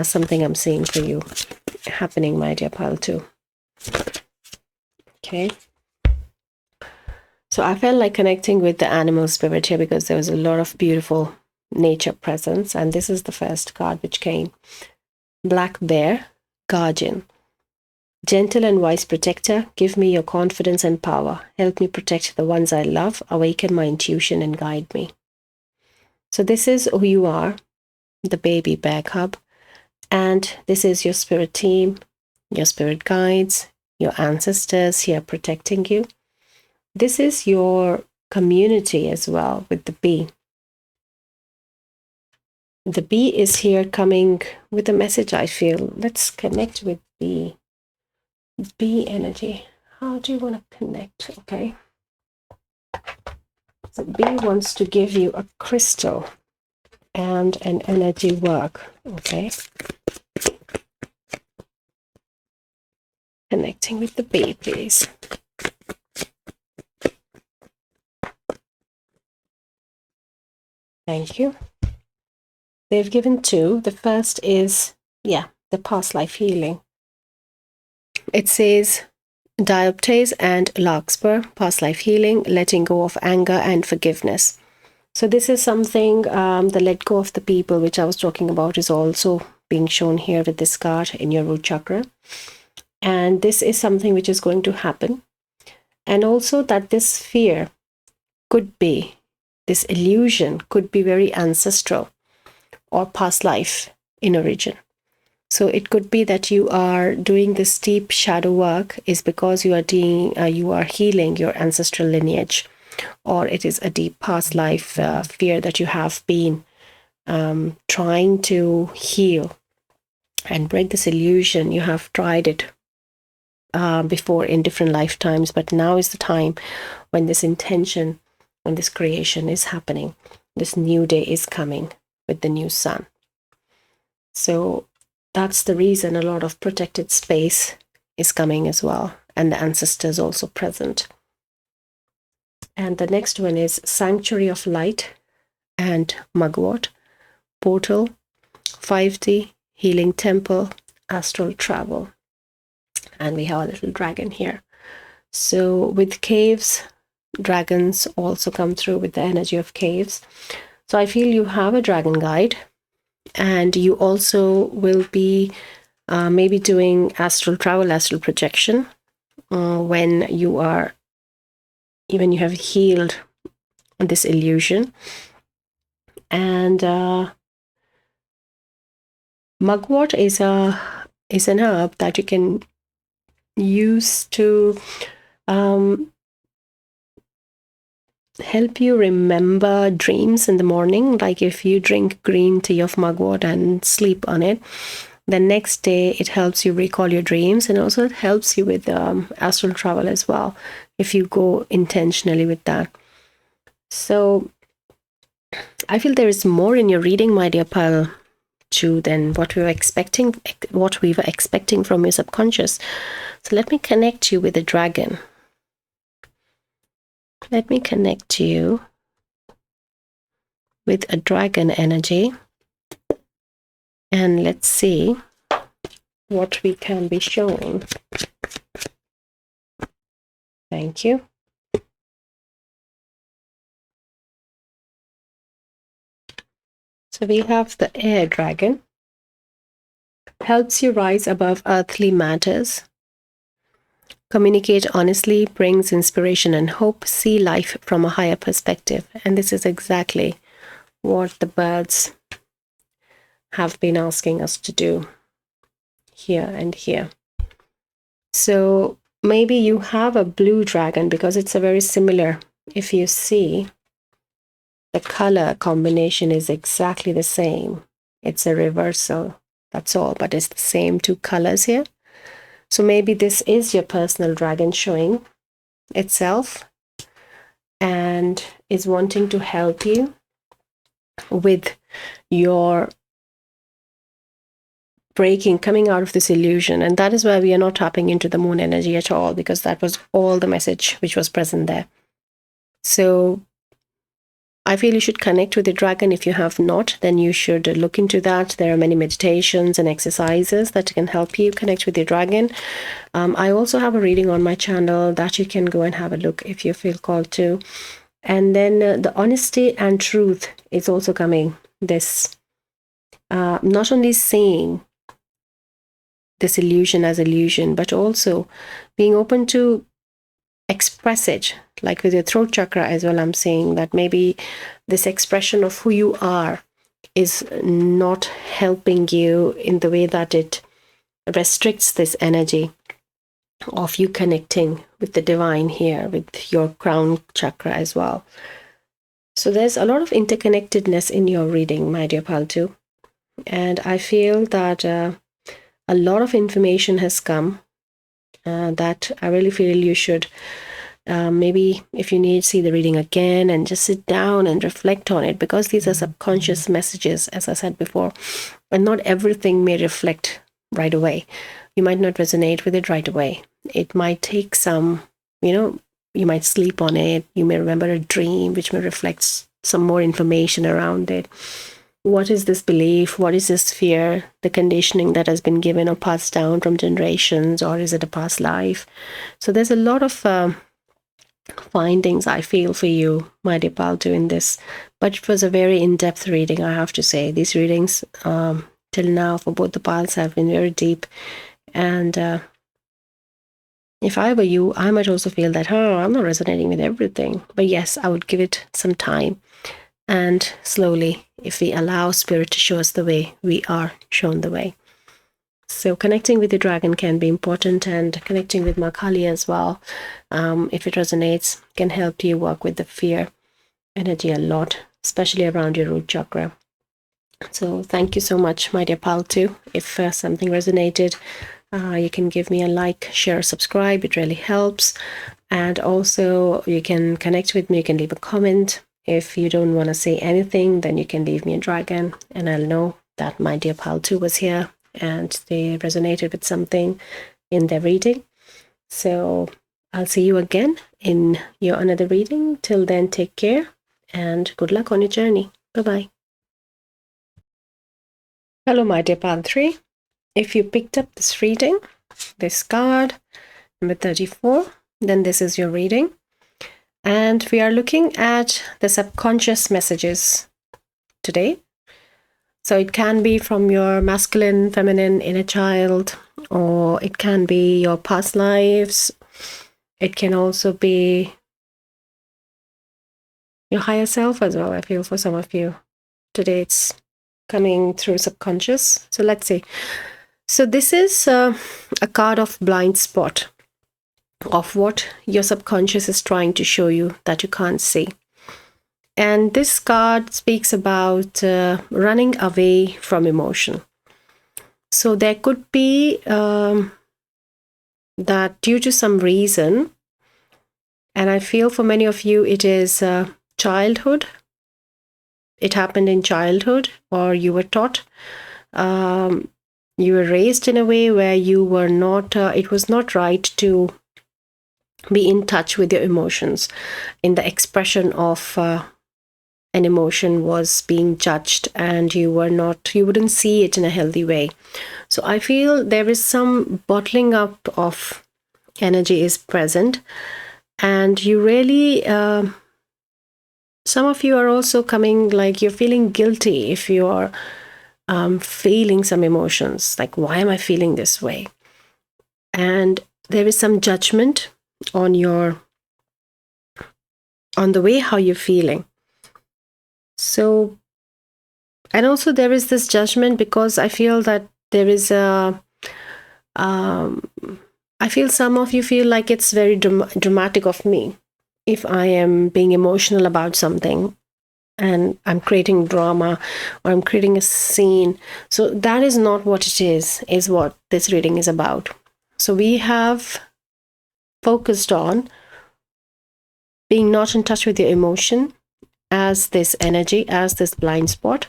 something I'm seeing for you happening, my dear pal, too. Okay. So I felt like connecting with the animal spirit here because there was a lot of beautiful nature presence. And this is the first card which came. Black Bear, Guardian. Gentle and wise protector, give me your confidence and power. Help me protect the ones I love, awaken my intuition and guide me. So this is who you are, the baby bear cub. And this is your spirit team, your spirit guides, your ancestors here protecting you. This is your community as well with the bee. The bee is here coming with a message, I feel. Let's connect with the bee energy. How do you want to connect? Okay. The bee wants to give you a crystal and an energy work. Okay. Connecting with the bee, please. Thank you. They've given two. The first is, the past life healing. It says dioptase and larkspur, past life healing, letting go of anger and forgiveness. So this is something, the let go of the people, which I was talking about, is also being shown here with this card in your root chakra. And this is something which is going to happen. And also that this fear could be, this illusion could be very ancestral or past life in origin. So it could be that you are doing this deep shadow work is because you are healing your ancestral lineage, or it is a deep past life fear that you have been trying to heal and break this illusion. You have tried it before in different lifetimes, but now is the time when this intention, when this creation is happening. This new day is coming with the new sun. So that's the reason a lot of protected space is coming as well, and the ancestors also present. And the next one is Sanctuary of Light and Mugwort, Portal, 5D, Healing Temple, Astral Travel. And we have a little dragon here. So with caves, dragons also come through with the energy of caves. So I feel you have a dragon guide, and you also will be maybe doing astral travel, astral projection when you have healed this illusion. And mugwort is an herb that you can use to help you remember dreams in the morning. Like if you drink green tea of mugwort and sleep on it, the next day it helps you recall your dreams, and also it helps you with astral travel as well if you go intentionally with that. So I feel there is more in your reading, my dear pal, too, than what we were expecting from your subconscious. So let me connect you with the dragon. Let me connect you with a dragon energy, and let's see what we can be showing. Thank you. So we have the air dragon. Helps you rise above earthly matters. Communicate honestly, brings inspiration and hope, see life from a higher perspective. And this is exactly what the birds have been asking us to do here and here. So maybe you have a blue dragon, because it's a very similar. If you see, the color combination is exactly the same. It's a reversal, that's all, but it's the same two colors here. So maybe this is your personal dragon showing itself and is wanting to help you with your coming out of this illusion. And that is why we are not tapping into the moon energy at all, because that was all the message which was present there. So I feel you should connect with the dragon. If you have not, then you should look into that. There are many meditations and exercises that can help you connect with the dragon. I also have a reading on my channel that you can go and have a look if you feel called to. And then the honesty and truth is also coming. This not only seeing this illusion as illusion, but also being open to express it, like with your throat chakra as well. I'm saying that maybe this expression of who you are is not helping you in the way that it restricts this energy of you connecting with the divine here, with your crown chakra as well. So there's a lot of interconnectedness in your reading, my dear Paltu. And I feel that a lot of information has come that I really feel you should maybe, if you need, see the reading again and just sit down and reflect on it, because these are subconscious messages, as I said before, and not everything may reflect right away. You might not resonate with it right away. It might take some, you might sleep on it. You may remember a dream which may reflect some more information around it. What is this belief? What is this fear? The conditioning that has been given or passed down from generations, or is it a past life? So there's a lot of findings, I feel, for you, my dear Paltu, in this. But it was a very in-depth reading, I have to say. These readings till now for both the piles have been very deep. And if I were you, I might also feel that, I'm not resonating with everything. But yes, I would give it some time. And slowly, if we allow Spirit to show us the way, we are shown the way. So connecting with the dragon can be important, and connecting with Ma Kali as well, if it resonates, can help you work with the fear energy a lot, especially around your root chakra. So thank you so much, my dear Paltu. If something resonated, you can give me a like, share, subscribe. It really helps. And also you can connect with me. You can leave a comment. If you don't want to say anything, then you can leave me a dragon, and I'll know that my dear Paltu was here and they resonated with something in their reading. So I'll see you again in your another reading. Till then, take care and good luck on your journey. Bye-bye. Hello, my dear Pal 3. If you picked up this reading, this card, number 34, then this is your reading. And we are looking at the subconscious messages today. So it can be from your masculine, feminine, inner child, or it can be your past lives. It can also be your higher self as well, I feel, for some of you. Today it's coming through subconscious. So let's see. So this is a card of blind spot of what your subconscious is trying to show you that you can't see. And this card speaks about running away from emotion. So there could be that due to some reason, and I feel for many of you it is childhood. It happened in childhood, or you were taught. You were raised in a way where you were not, it was not right to be in touch with your emotions. In the expression of an emotion was being judged, and you wouldn't see it in a healthy way. So I feel there is some bottling up of energy is present, and you really, some of you are also coming like you're feeling guilty if you're feeling some emotions, like, why am I feeling this way? And there is some judgment on the way how you're feeling. So, and also there is this judgment because I feel that there is a I feel some of you feel like it's very dramatic of me if I am being emotional about something and I'm creating drama or I'm creating a scene. So that is not what it is what this reading is about. So we have focused on being not in touch with your emotion as this energy, as this blind spot.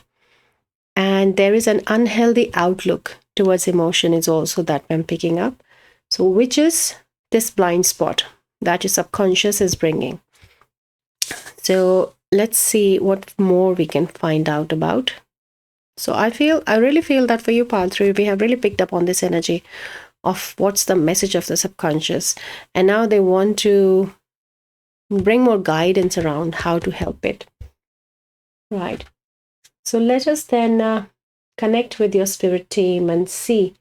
And there is an unhealthy outlook towards emotion is also that I'm picking up. So which is this blind spot that your subconscious is bringing. So let's see what more we can find out about. So I really feel that for you, Pile 3, we have really picked up on this energy of what's the message of the subconscious. And now they want to bring more guidance around how to help it. Right. So let us then connect with your spirit team and see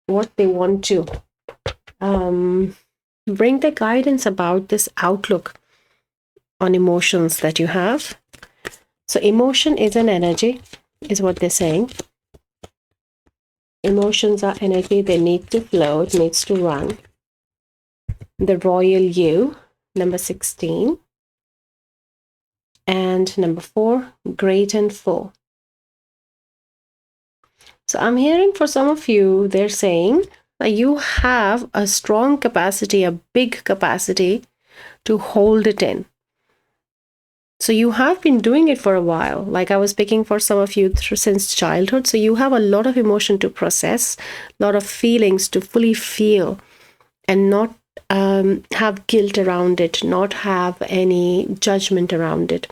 what they want to bring the guidance about this outlook on emotions that you have. So emotion is an energy, is what they're saying. Emotions are energy, they need to flow, it needs to run. The royal you, number 16. And number 4, great and full. So I'm hearing for some of you, they're saying that you have a strong capacity, a big capacity to hold it in. So you have been doing it for a while. Like I was picking for some of you since childhood. So you have a lot of emotion to process, a lot of feelings to fully feel and not have guilt around it, not have any judgment around it.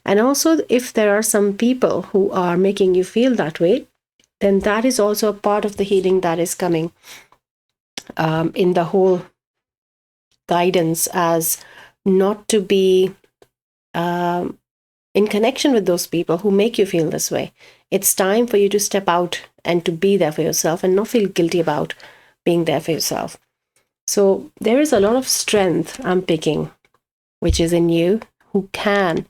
And also if there are some people who are making you feel that way, then that is also a part of the healing that is coming in the whole guidance as not to be in connection with those people who make you feel this way. It's time for you to step out and to be there for yourself and not feel guilty about being there for yourself. So there is a lot of strength I'm picking, which is in you, who can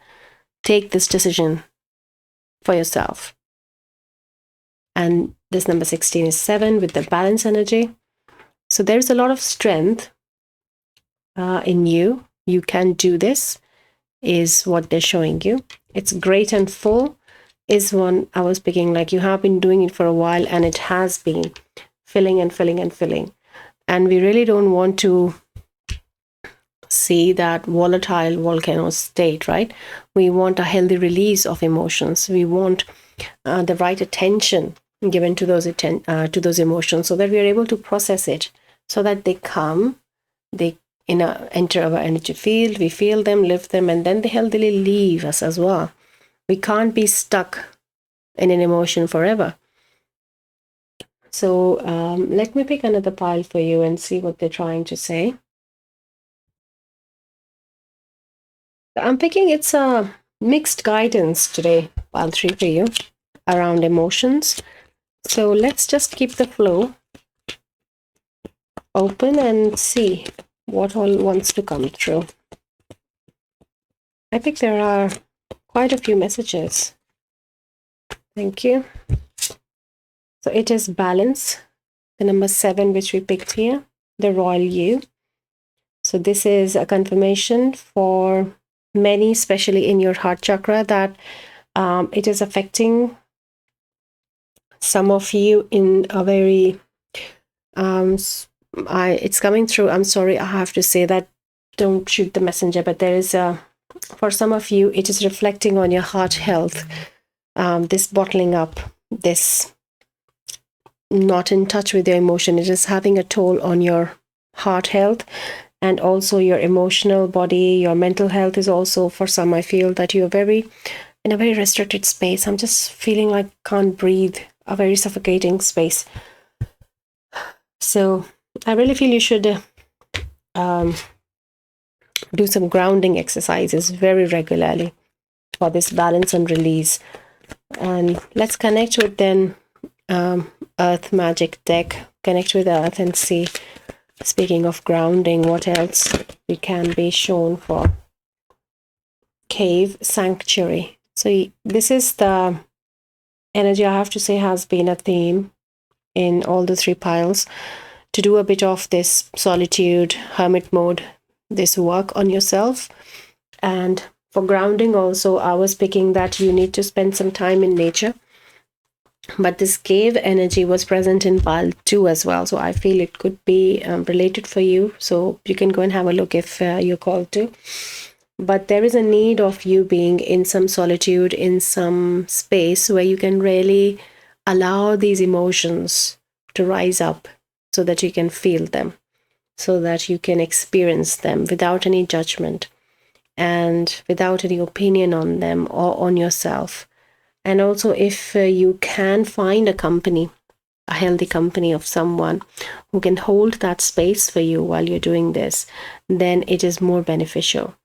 take this decision for yourself. And this number 16 is 7 with the balance energy. So there's a lot of strength in you. You can do this, is what they're showing you. It's great and full is one I was picking, like you have been doing it for a while and it has been filling and filling and filling. And we really don't want to see that volatile volcano state, right? We want a healthy release of emotions. We want the right attention given to those emotions so that we are able to process it, so that they come, they enter our energy field, we feel them, live them, and then they healthily leave us as well. We can't be stuck in an emotion forever. So let me pick another pile for you and see what they're trying to say. I'm picking, it's a mixed guidance today, pile 3 for you, around emotions. So let's just keep the flow open and see what all wants to come through. I think there are quite a few messages. Thank you. So it is balance, the number 7, which we picked here, the royal you. So this is a confirmation for many, especially in your heart chakra, that it is affecting some of you in a very, it's coming through. I'm sorry, I have to say that, don't shoot the messenger, but there is for some of you, it is reflecting on your heart health. This bottling up, this not in touch with your emotion, it is having a toll on your heart health and also your emotional body. Your mental health is also, for some, I feel that you're in a very restricted space. I'm just feeling like can't breathe, a very suffocating space. So I really feel you should do some grounding exercises very regularly for this balance and release. And let's connect with then Earth Magic deck. Connect with Earth and see, speaking of grounding, what else we can be shown for. Cave Sanctuary. So this is the energy, I have to say, has been a theme in all the 3 piles. to do a bit of this solitude, hermit mode, this work on yourself. And for grounding also, I was picking that you need to spend some time in nature. But this cave energy was present in pile 2 as well. So I feel it could be related for you. So you can go and have a look if you're called to. But there is a need of you being in some solitude, in some space where you can really allow these emotions to rise up so that you can feel them, so that you can experience them without any judgment and without any opinion on them or on yourself. And also, if you can find a company, a healthy company of someone who can hold that space for you while you're doing this, then it is more beneficial.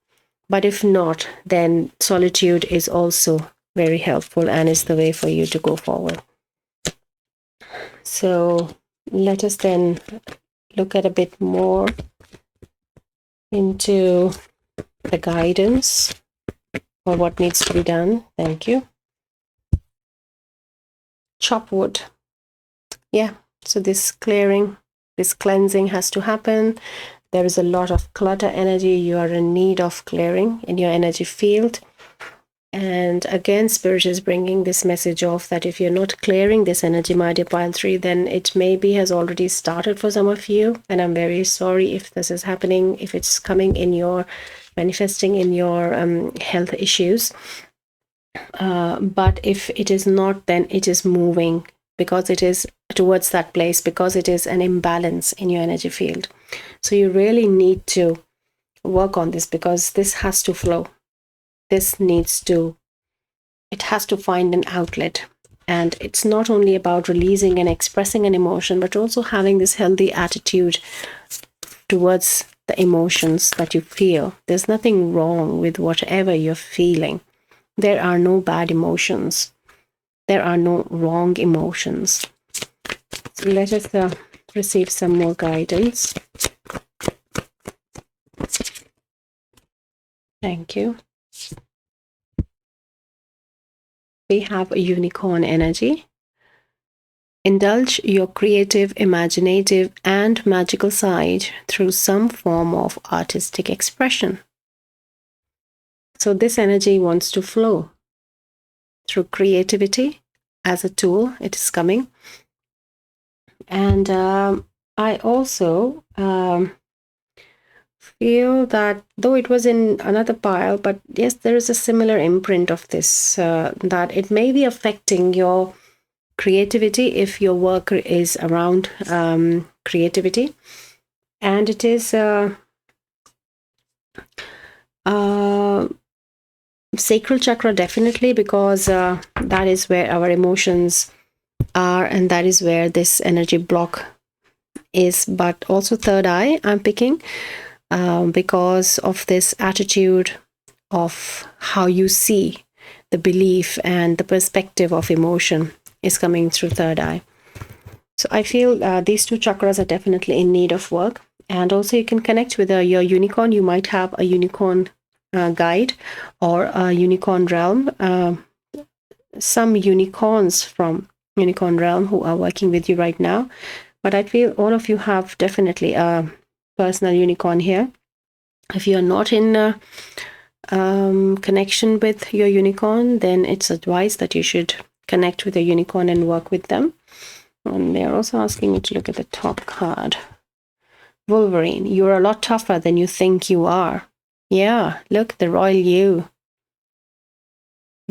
But if not, then solitude is also very helpful and is the way for you to go forward. So let us then look at a bit more into the guidance or what needs to be done. Thank you. Chop wood. Yeah, so this clearing, this cleansing has to happen. There is a lot of clutter energy. You are in need of clearing in your energy field. And again, Spirit is bringing this message of that if you're not clearing this energy, my dear pile 3, then it maybe has already started for some of you. And I'm very sorry if this is happening, if it's coming in your, manifesting in your health issues. But if it is not, then it is moving because it is towards that place, because it is an imbalance in your energy field. So you really need to work on this because this has to flow. This needs to, it has to find an outlet. And it's not only about releasing and expressing an emotion, but also having this healthy attitude towards the emotions that you feel. There's nothing wrong with whatever you're feeling. There are no bad emotions. There are no wrong emotions. So let us receive some more guidance. Thank you. We have a unicorn energy. Indulge your creative, imaginative, and magical side through some form of artistic expression. So this energy wants to flow through creativity as a tool. It is coming. And I also feel that though it was in another pile, but yes, there is a similar imprint of this, that it may be affecting your creativity if your work is around creativity. And it is sacral chakra, definitely, because that is where our emotions are and that is where this energy block is. But also third eye I'm picking because of this attitude of how you see the belief and the perspective of emotion is coming through third eye. So I feel these two chakras are definitely in need of work. And also you can connect with your unicorn. You might have a unicorn guide or a unicorn realm. Some unicorns from unicorn realm who are working with you right now. But I feel all of you have definitely a personal unicorn here. If you're not in connection with your unicorn, then it's advised that you should connect with a unicorn and work with them. And they're also asking you to look at the top card. Wolverine, you're a lot tougher than you think you are. Yeah, look, the royal you.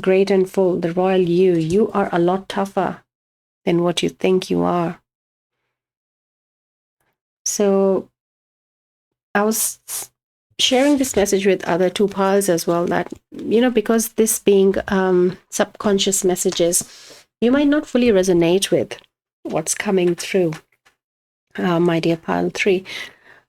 Great and full, the royal you. You are a lot tougher than what you think you are. So I was sharing this message with other two piles as well, that, you know, because this being subconscious messages, you might not fully resonate with what's coming through, my dear pile 3.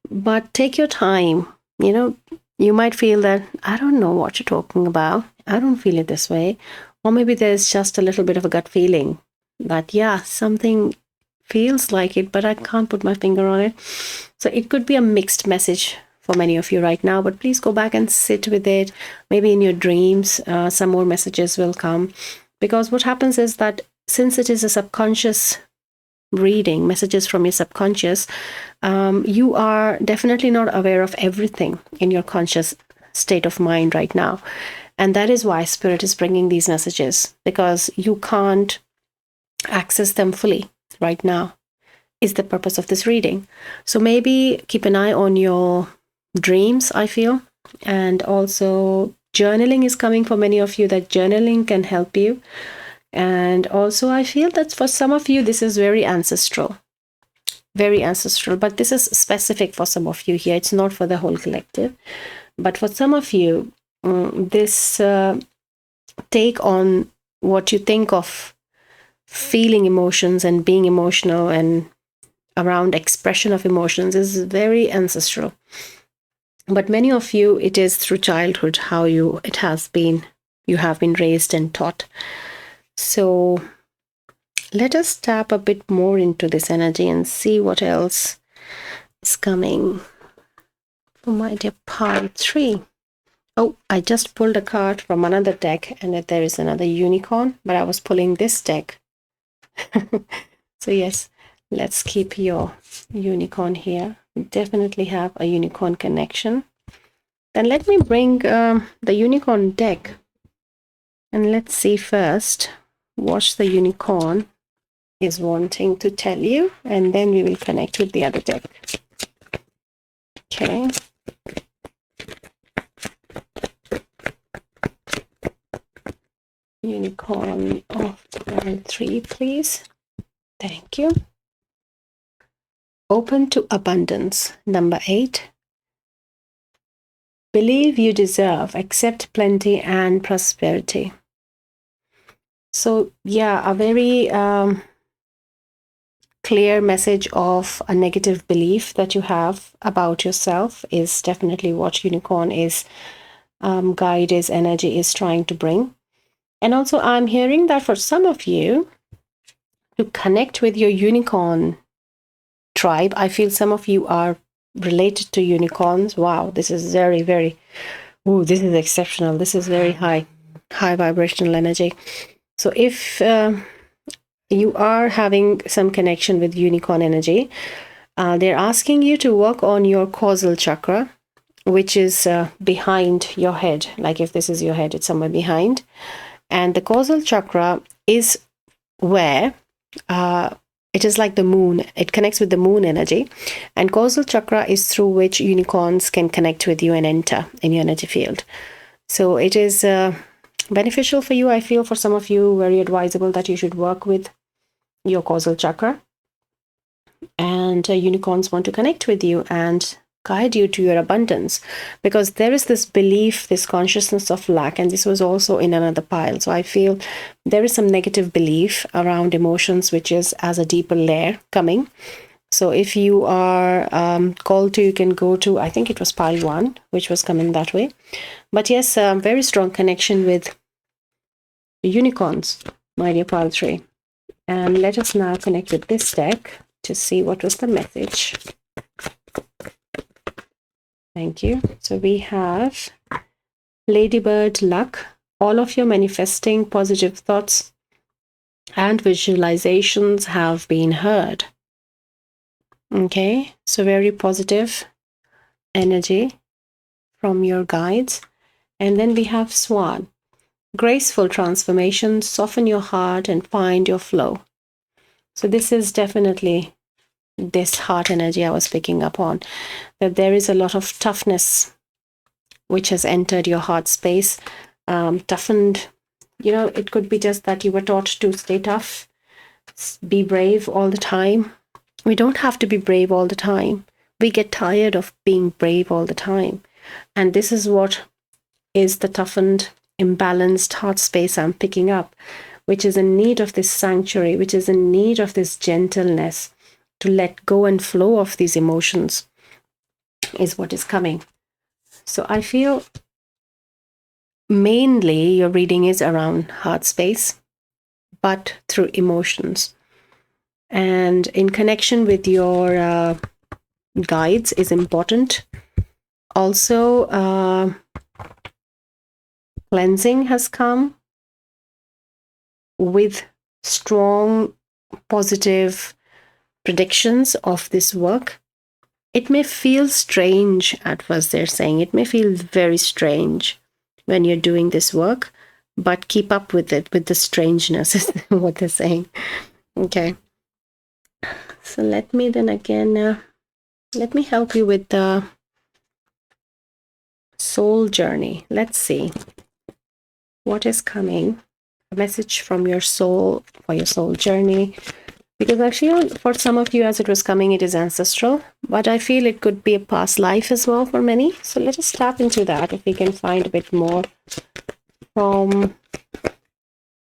But take your time. You know, you might feel that, I don't know what you're talking about. I don't feel it this way. Or maybe there's just a little bit of a gut feeling that, yeah, something feels like it, but I can't put my finger on it. So it could be a mixed message for many of you right now, but please go back and sit with it. Maybe in your dreams, some more messages will come. Because what happens is that since it is a subconscious reading, messages from your subconscious, you are definitely not aware of everything in your conscious state of mind right now. And that is why Spirit is bringing these messages, because you can't access them fully right now, is the purpose of this reading. So maybe keep an eye on your dreams, I feel. And also, journaling is coming for many of you, that journaling can help you. And also, I feel that for some of you, this is very ancestral, but this is specific for some of you here. It's not for the whole collective. But for some of you, this take on what you think of feeling emotions and being emotional and around expression of emotions is very ancestral. But many of you, it is through childhood, how you have been raised and taught. So let us tap a bit more into this energy and see what else is coming for my dear pile 3. Oh, I just pulled a card from another deck, and there is another unicorn, but I was pulling this deck. So yes, let's keep your unicorn here. We definitely have a unicorn connection. Then let me bring the unicorn deck, and let's see first what the unicorn is wanting to tell you, and then we will connect with the other deck. Okay. Unicorn of pile 3, please. Thank you. Open to abundance. Number 8. Believe you deserve, accept plenty and prosperity. So yeah, a very clear message of a negative belief that you have about yourself is definitely what unicorn is, guide is, energy is trying to bring. And also I'm hearing that for some of you, to connect with your unicorn tribe, I feel some of you are related to unicorns. Wow, this is very, very, this is exceptional. This is very high vibrational energy. So if you are having some connection with unicorn energy, they're asking you to work on your causal chakra, which is behind your head. Like if this is your head, it's somewhere behind. And the causal chakra is where it is like the moon. It connects with the moon energy. And causal chakra is through which unicorns can connect with you and enter in your energy field. So it is beneficial for you. I feel for some of you, very advisable that you should work with your causal chakra. And unicorns want to connect with you and guide you to your abundance, because there is this belief, this consciousness of lack, and this was also in another pile. So I feel there is some negative belief around emotions, which is as a deeper layer coming. So if you are called to, you can go to, I think it was pile 1, which was coming that way. But yes, very strong connection with unicorns, my dear pile 3. And let us now connect with this deck to see what was the message. Thank you. So we have Ladybird Luck. All of your manifesting positive thoughts and visualizations have been heard. Okay, so very positive energy from your guides. And then we have Swan. Graceful transformation, soften your heart and find your flow. So this is definitely this heart energy I was picking up on, that there is a lot of toughness which has entered your heart space, toughened. It could be just that you were taught to stay tough, be brave all the time. We don't have to be brave all the time. We get tired of being brave all the time. And this is what is the toughened, imbalanced heart space I'm picking up, which is in need of this sanctuary, which is in need of this gentleness, to let go and flow of these emotions is what is coming. So I feel mainly your reading is around heart space, but through emotions. And in connection with your guides is important. Also, cleansing has come with strong, positive predictions of this work. It may feel strange at first, they're saying. It may feel very strange when you're doing this work, but keep up with it, with the strangeness, is what they're saying. Okay. So let me then again, let me help you with the soul journey. Let's see what is coming. A message from your soul for your soul journey. Because I feel for some of you, as it was coming, it is ancestral, but I feel it could be a past life as well for many. So let us tap into that if we can find a bit more from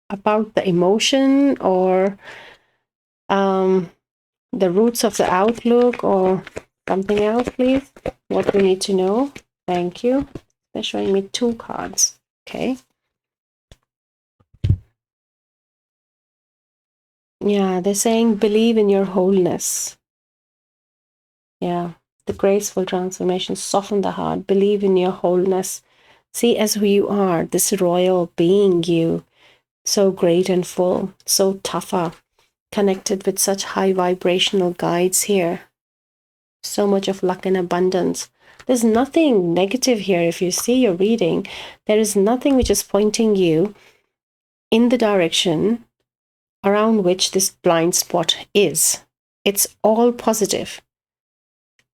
about the emotion or the roots of the outlook or something else, please. What we need to know. Thank you. They're showing me 2 cards. Okay. Yeah, they're saying believe in your wholeness. Yeah, the graceful transformation, soften the heart, believe in your wholeness. See as who you are, this royal being you, so great and full, so tougher, connected with such high vibrational guides here. So much of luck and abundance. There's nothing negative here. If you see your reading, there is nothing which is pointing you in the direction around which this blind spot is. It's all positive.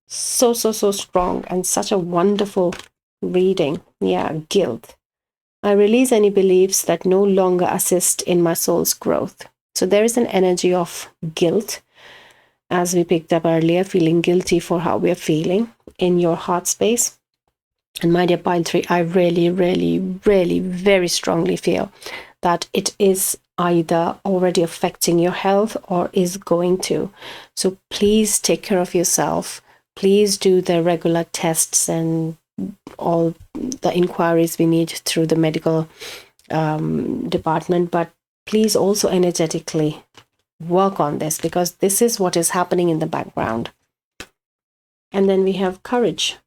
So strong and such a wonderful reading. Yeah, guilt. I release any beliefs that no longer assist in my soul's growth. So there is an energy of guilt, as we picked up earlier, feeling guilty for how we're feeling in your heart space. And my dear pile 3, I really, very strongly feel that it is either already affecting your health or is going to. So please take care of yourself. Please do the regular tests and all the inquiries we need through the medical department. But please also energetically work on this, because this is what is happening in the background. And then we have courage.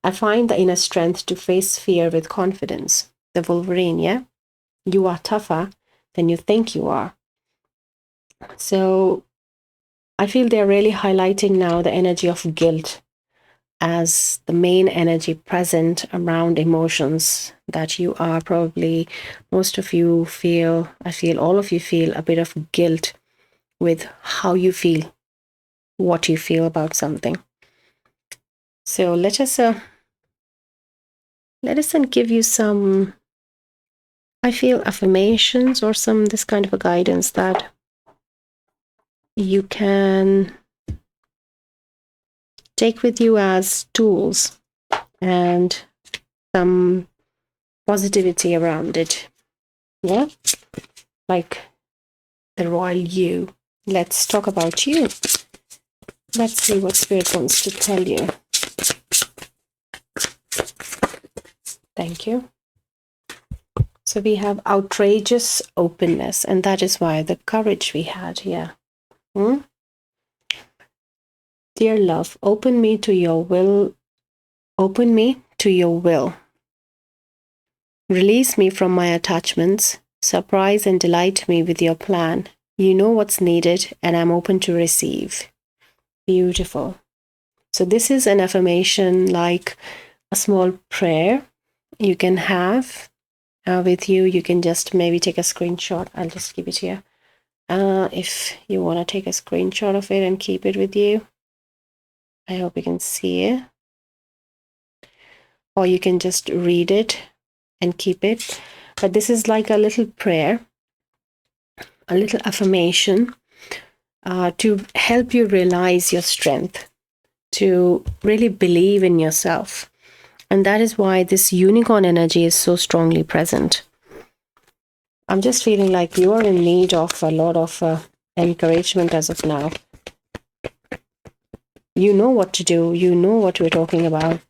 I find the inner strength to face fear with confidence. The Wolverine, yeah? You are tougher than you think you are. So I feel they're really highlighting now the energy of guilt as the main energy present around emotions that you are probably, most of you feel, I feel all of you feel a bit of guilt with how you feel, what you feel about something. So let us then give you some, I feel, affirmations or some this kind of a guidance that you can take with you as tools and some positivity around it. Yeah, like the royal you. Let's talk about you. Let's see what Spirit wants to tell you. Thank you. So we have outrageous openness, and that is why the courage we had here. Dear love, open me to your will. Open me to your will. Release me from my attachments. Surprise and delight me with your plan. You know what's needed, and I'm open to receive. Beautiful. So this is an affirmation like a small prayer you can have with you. You can just maybe take a screenshot. I'll just keep it here. If you want to take a screenshot of it and keep it with you. I hope you can see it. Or you can just read it and keep it. But this is like a little prayer, a little affirmation to help you realize your strength, to really believe in yourself. And that is why this unicorn energy is so strongly present. I'm just feeling like you are in need of a lot of encouragement as of now. You know what to do. You know what we're talking about.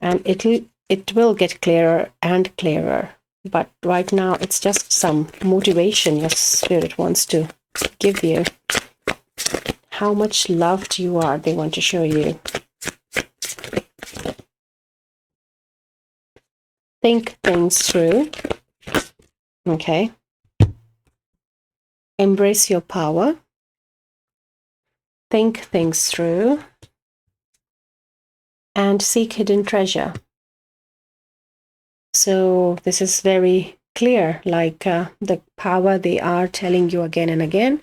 And it will get clearer and clearer. But right now, it's just some motivation your spirit wants to give you. How much loved you are, they want to show you. Think things through. Okay. Embrace your power. think things through, and seek hidden treasure. So this is very clear, like the power they are telling you again and again.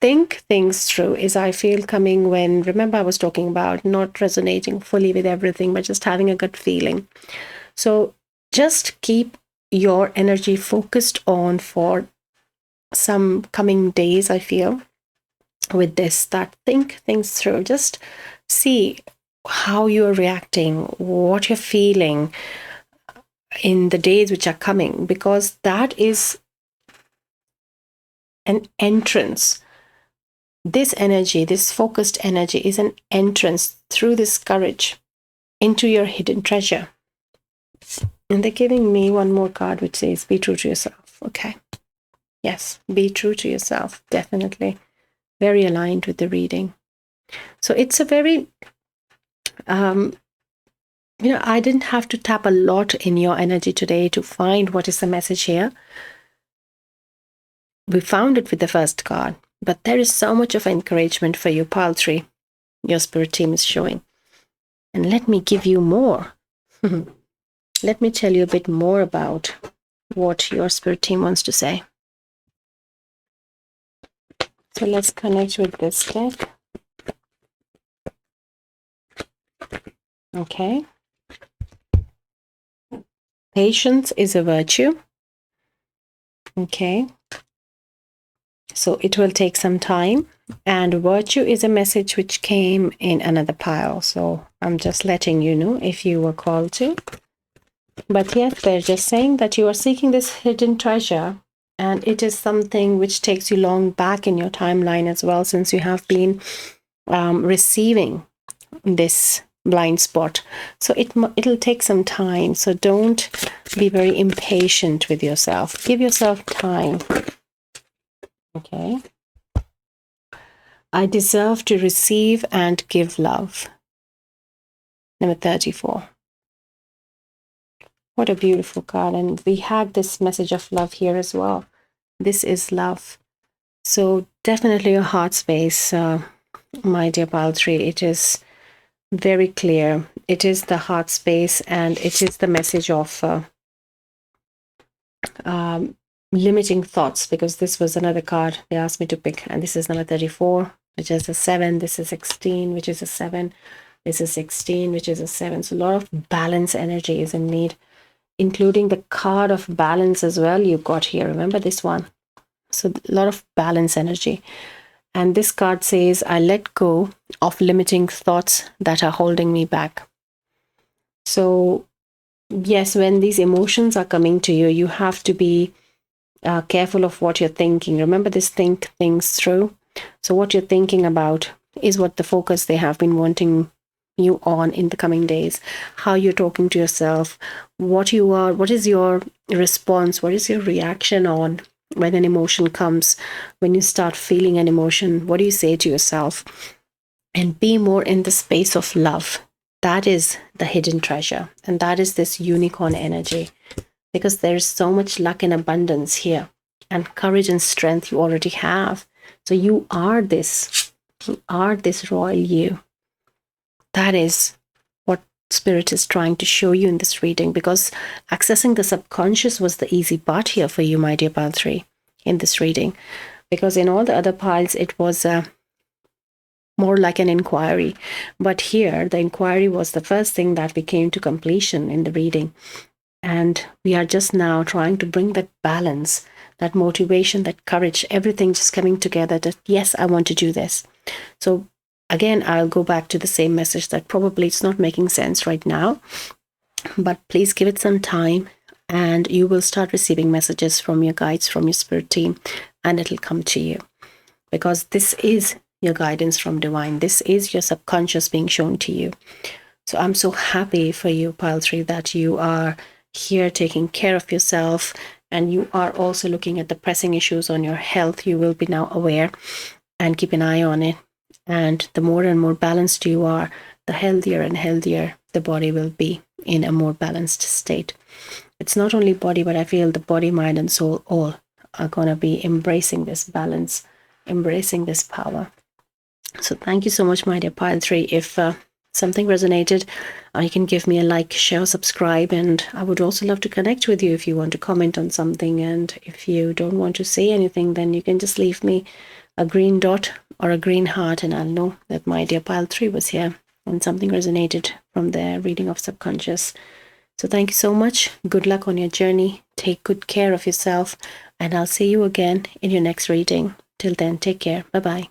Think things through is, I feel, coming when, remember I was talking about not resonating fully with everything, but just having a gut feeling. So just keep your energy focused on for some coming days, I feel, with this, that think things through. Just see how you're reacting, what you're feeling in the days which are coming, because that is an entrance. This energy, this focused energy, is an entrance through this courage into your hidden treasure. And they're giving me one more card which says, be true to yourself. Okay. Yes, be true to yourself. Definitely. Very aligned with the reading. So it's a very, I didn't have to tap a lot in your energy today to find what is the message here. We found it with the first card, but there is so much of encouragement for you, Pile 3. Your spirit team is showing. And let me give you more. Let me tell you a bit more about what your spirit team wants to say. So let's connect with this deck. Okay. Patience is a virtue. Okay. So it will take some time. And virtue is a message which came in another pile. So I'm just letting you know if you were called to. But yes, they're just saying that you are seeking this hidden treasure, and it is something which takes you long back in your timeline as well, since you have been receiving this blind spot. So it'll take some time. So don't be very impatient with yourself. Give yourself time. Okay. I deserve to receive and give love. Number 34. What a beautiful card. And we had this message of love here as well. This is love. So definitely your heart space, my dear Pile 3. It is very clear. It is the heart space, and it is the message of limiting thoughts, because this was another card they asked me to pick. And this is number 34, which is a 7. This is 16, which is a 7. This is 16, which is a 7. So a lot of balance energy is in need, including the card of balance as well you got here. Remember this one? So a lot of balance energy. And this card says, I let go of limiting thoughts that are holding me back. So yes, when these emotions are coming to you, you have to be careful of what you're thinking. Remember this, think things through. So what you're thinking about is what the focus they have been wanting you on in the coming days. How you're talking to yourself, what is your response, what is your reaction on when an emotion comes, when you start feeling an emotion, what do you say to yourself? And be more in the space of love. That is the hidden treasure, and that is this unicorn energy, because there is so much luck and abundance here, and courage and strength you already have. So you are this royal you. That is what Spirit is trying to show you in this reading, because accessing the subconscious was the easy part here for you, my dear Pile 3, in this reading. Because in all the other piles, it was more like an inquiry. But here, the inquiry was the first thing that we came to completion in the reading. And we are just now trying to bring that balance, that motivation, that courage, everything just coming together that, yes, I want to do this. So again, I'll go back to the same message that probably it's not making sense right now, but please give it some time, and you will start receiving messages from your guides, from your spirit team, and it'll come to you, because this is your guidance from divine. This is your subconscious being shown to you. So I'm so happy for you, Pile 3, that you are here taking care of yourself, and you are also looking at the pressing issues on your health. You will be now aware and keep an eye on it. And the more and more balanced you are, the healthier and healthier the body will be in a more balanced state. It's not only body, but I feel the body, mind, and soul all are going to be embracing this balance, embracing this power. So thank you so much, my dear pile 3. If something resonated, you can give me a like, share, subscribe, and I would also love to connect with you if you want to comment on something. And if you don't want to say anything, then you can just leave me a green dot or a green heart, and I'll know that my dear pile 3 was here and something resonated from their reading of subconscious. So thank you so much. Good luck on your journey. Take good care of yourself, and I'll see you again in your next reading. Till then, take care. Bye bye.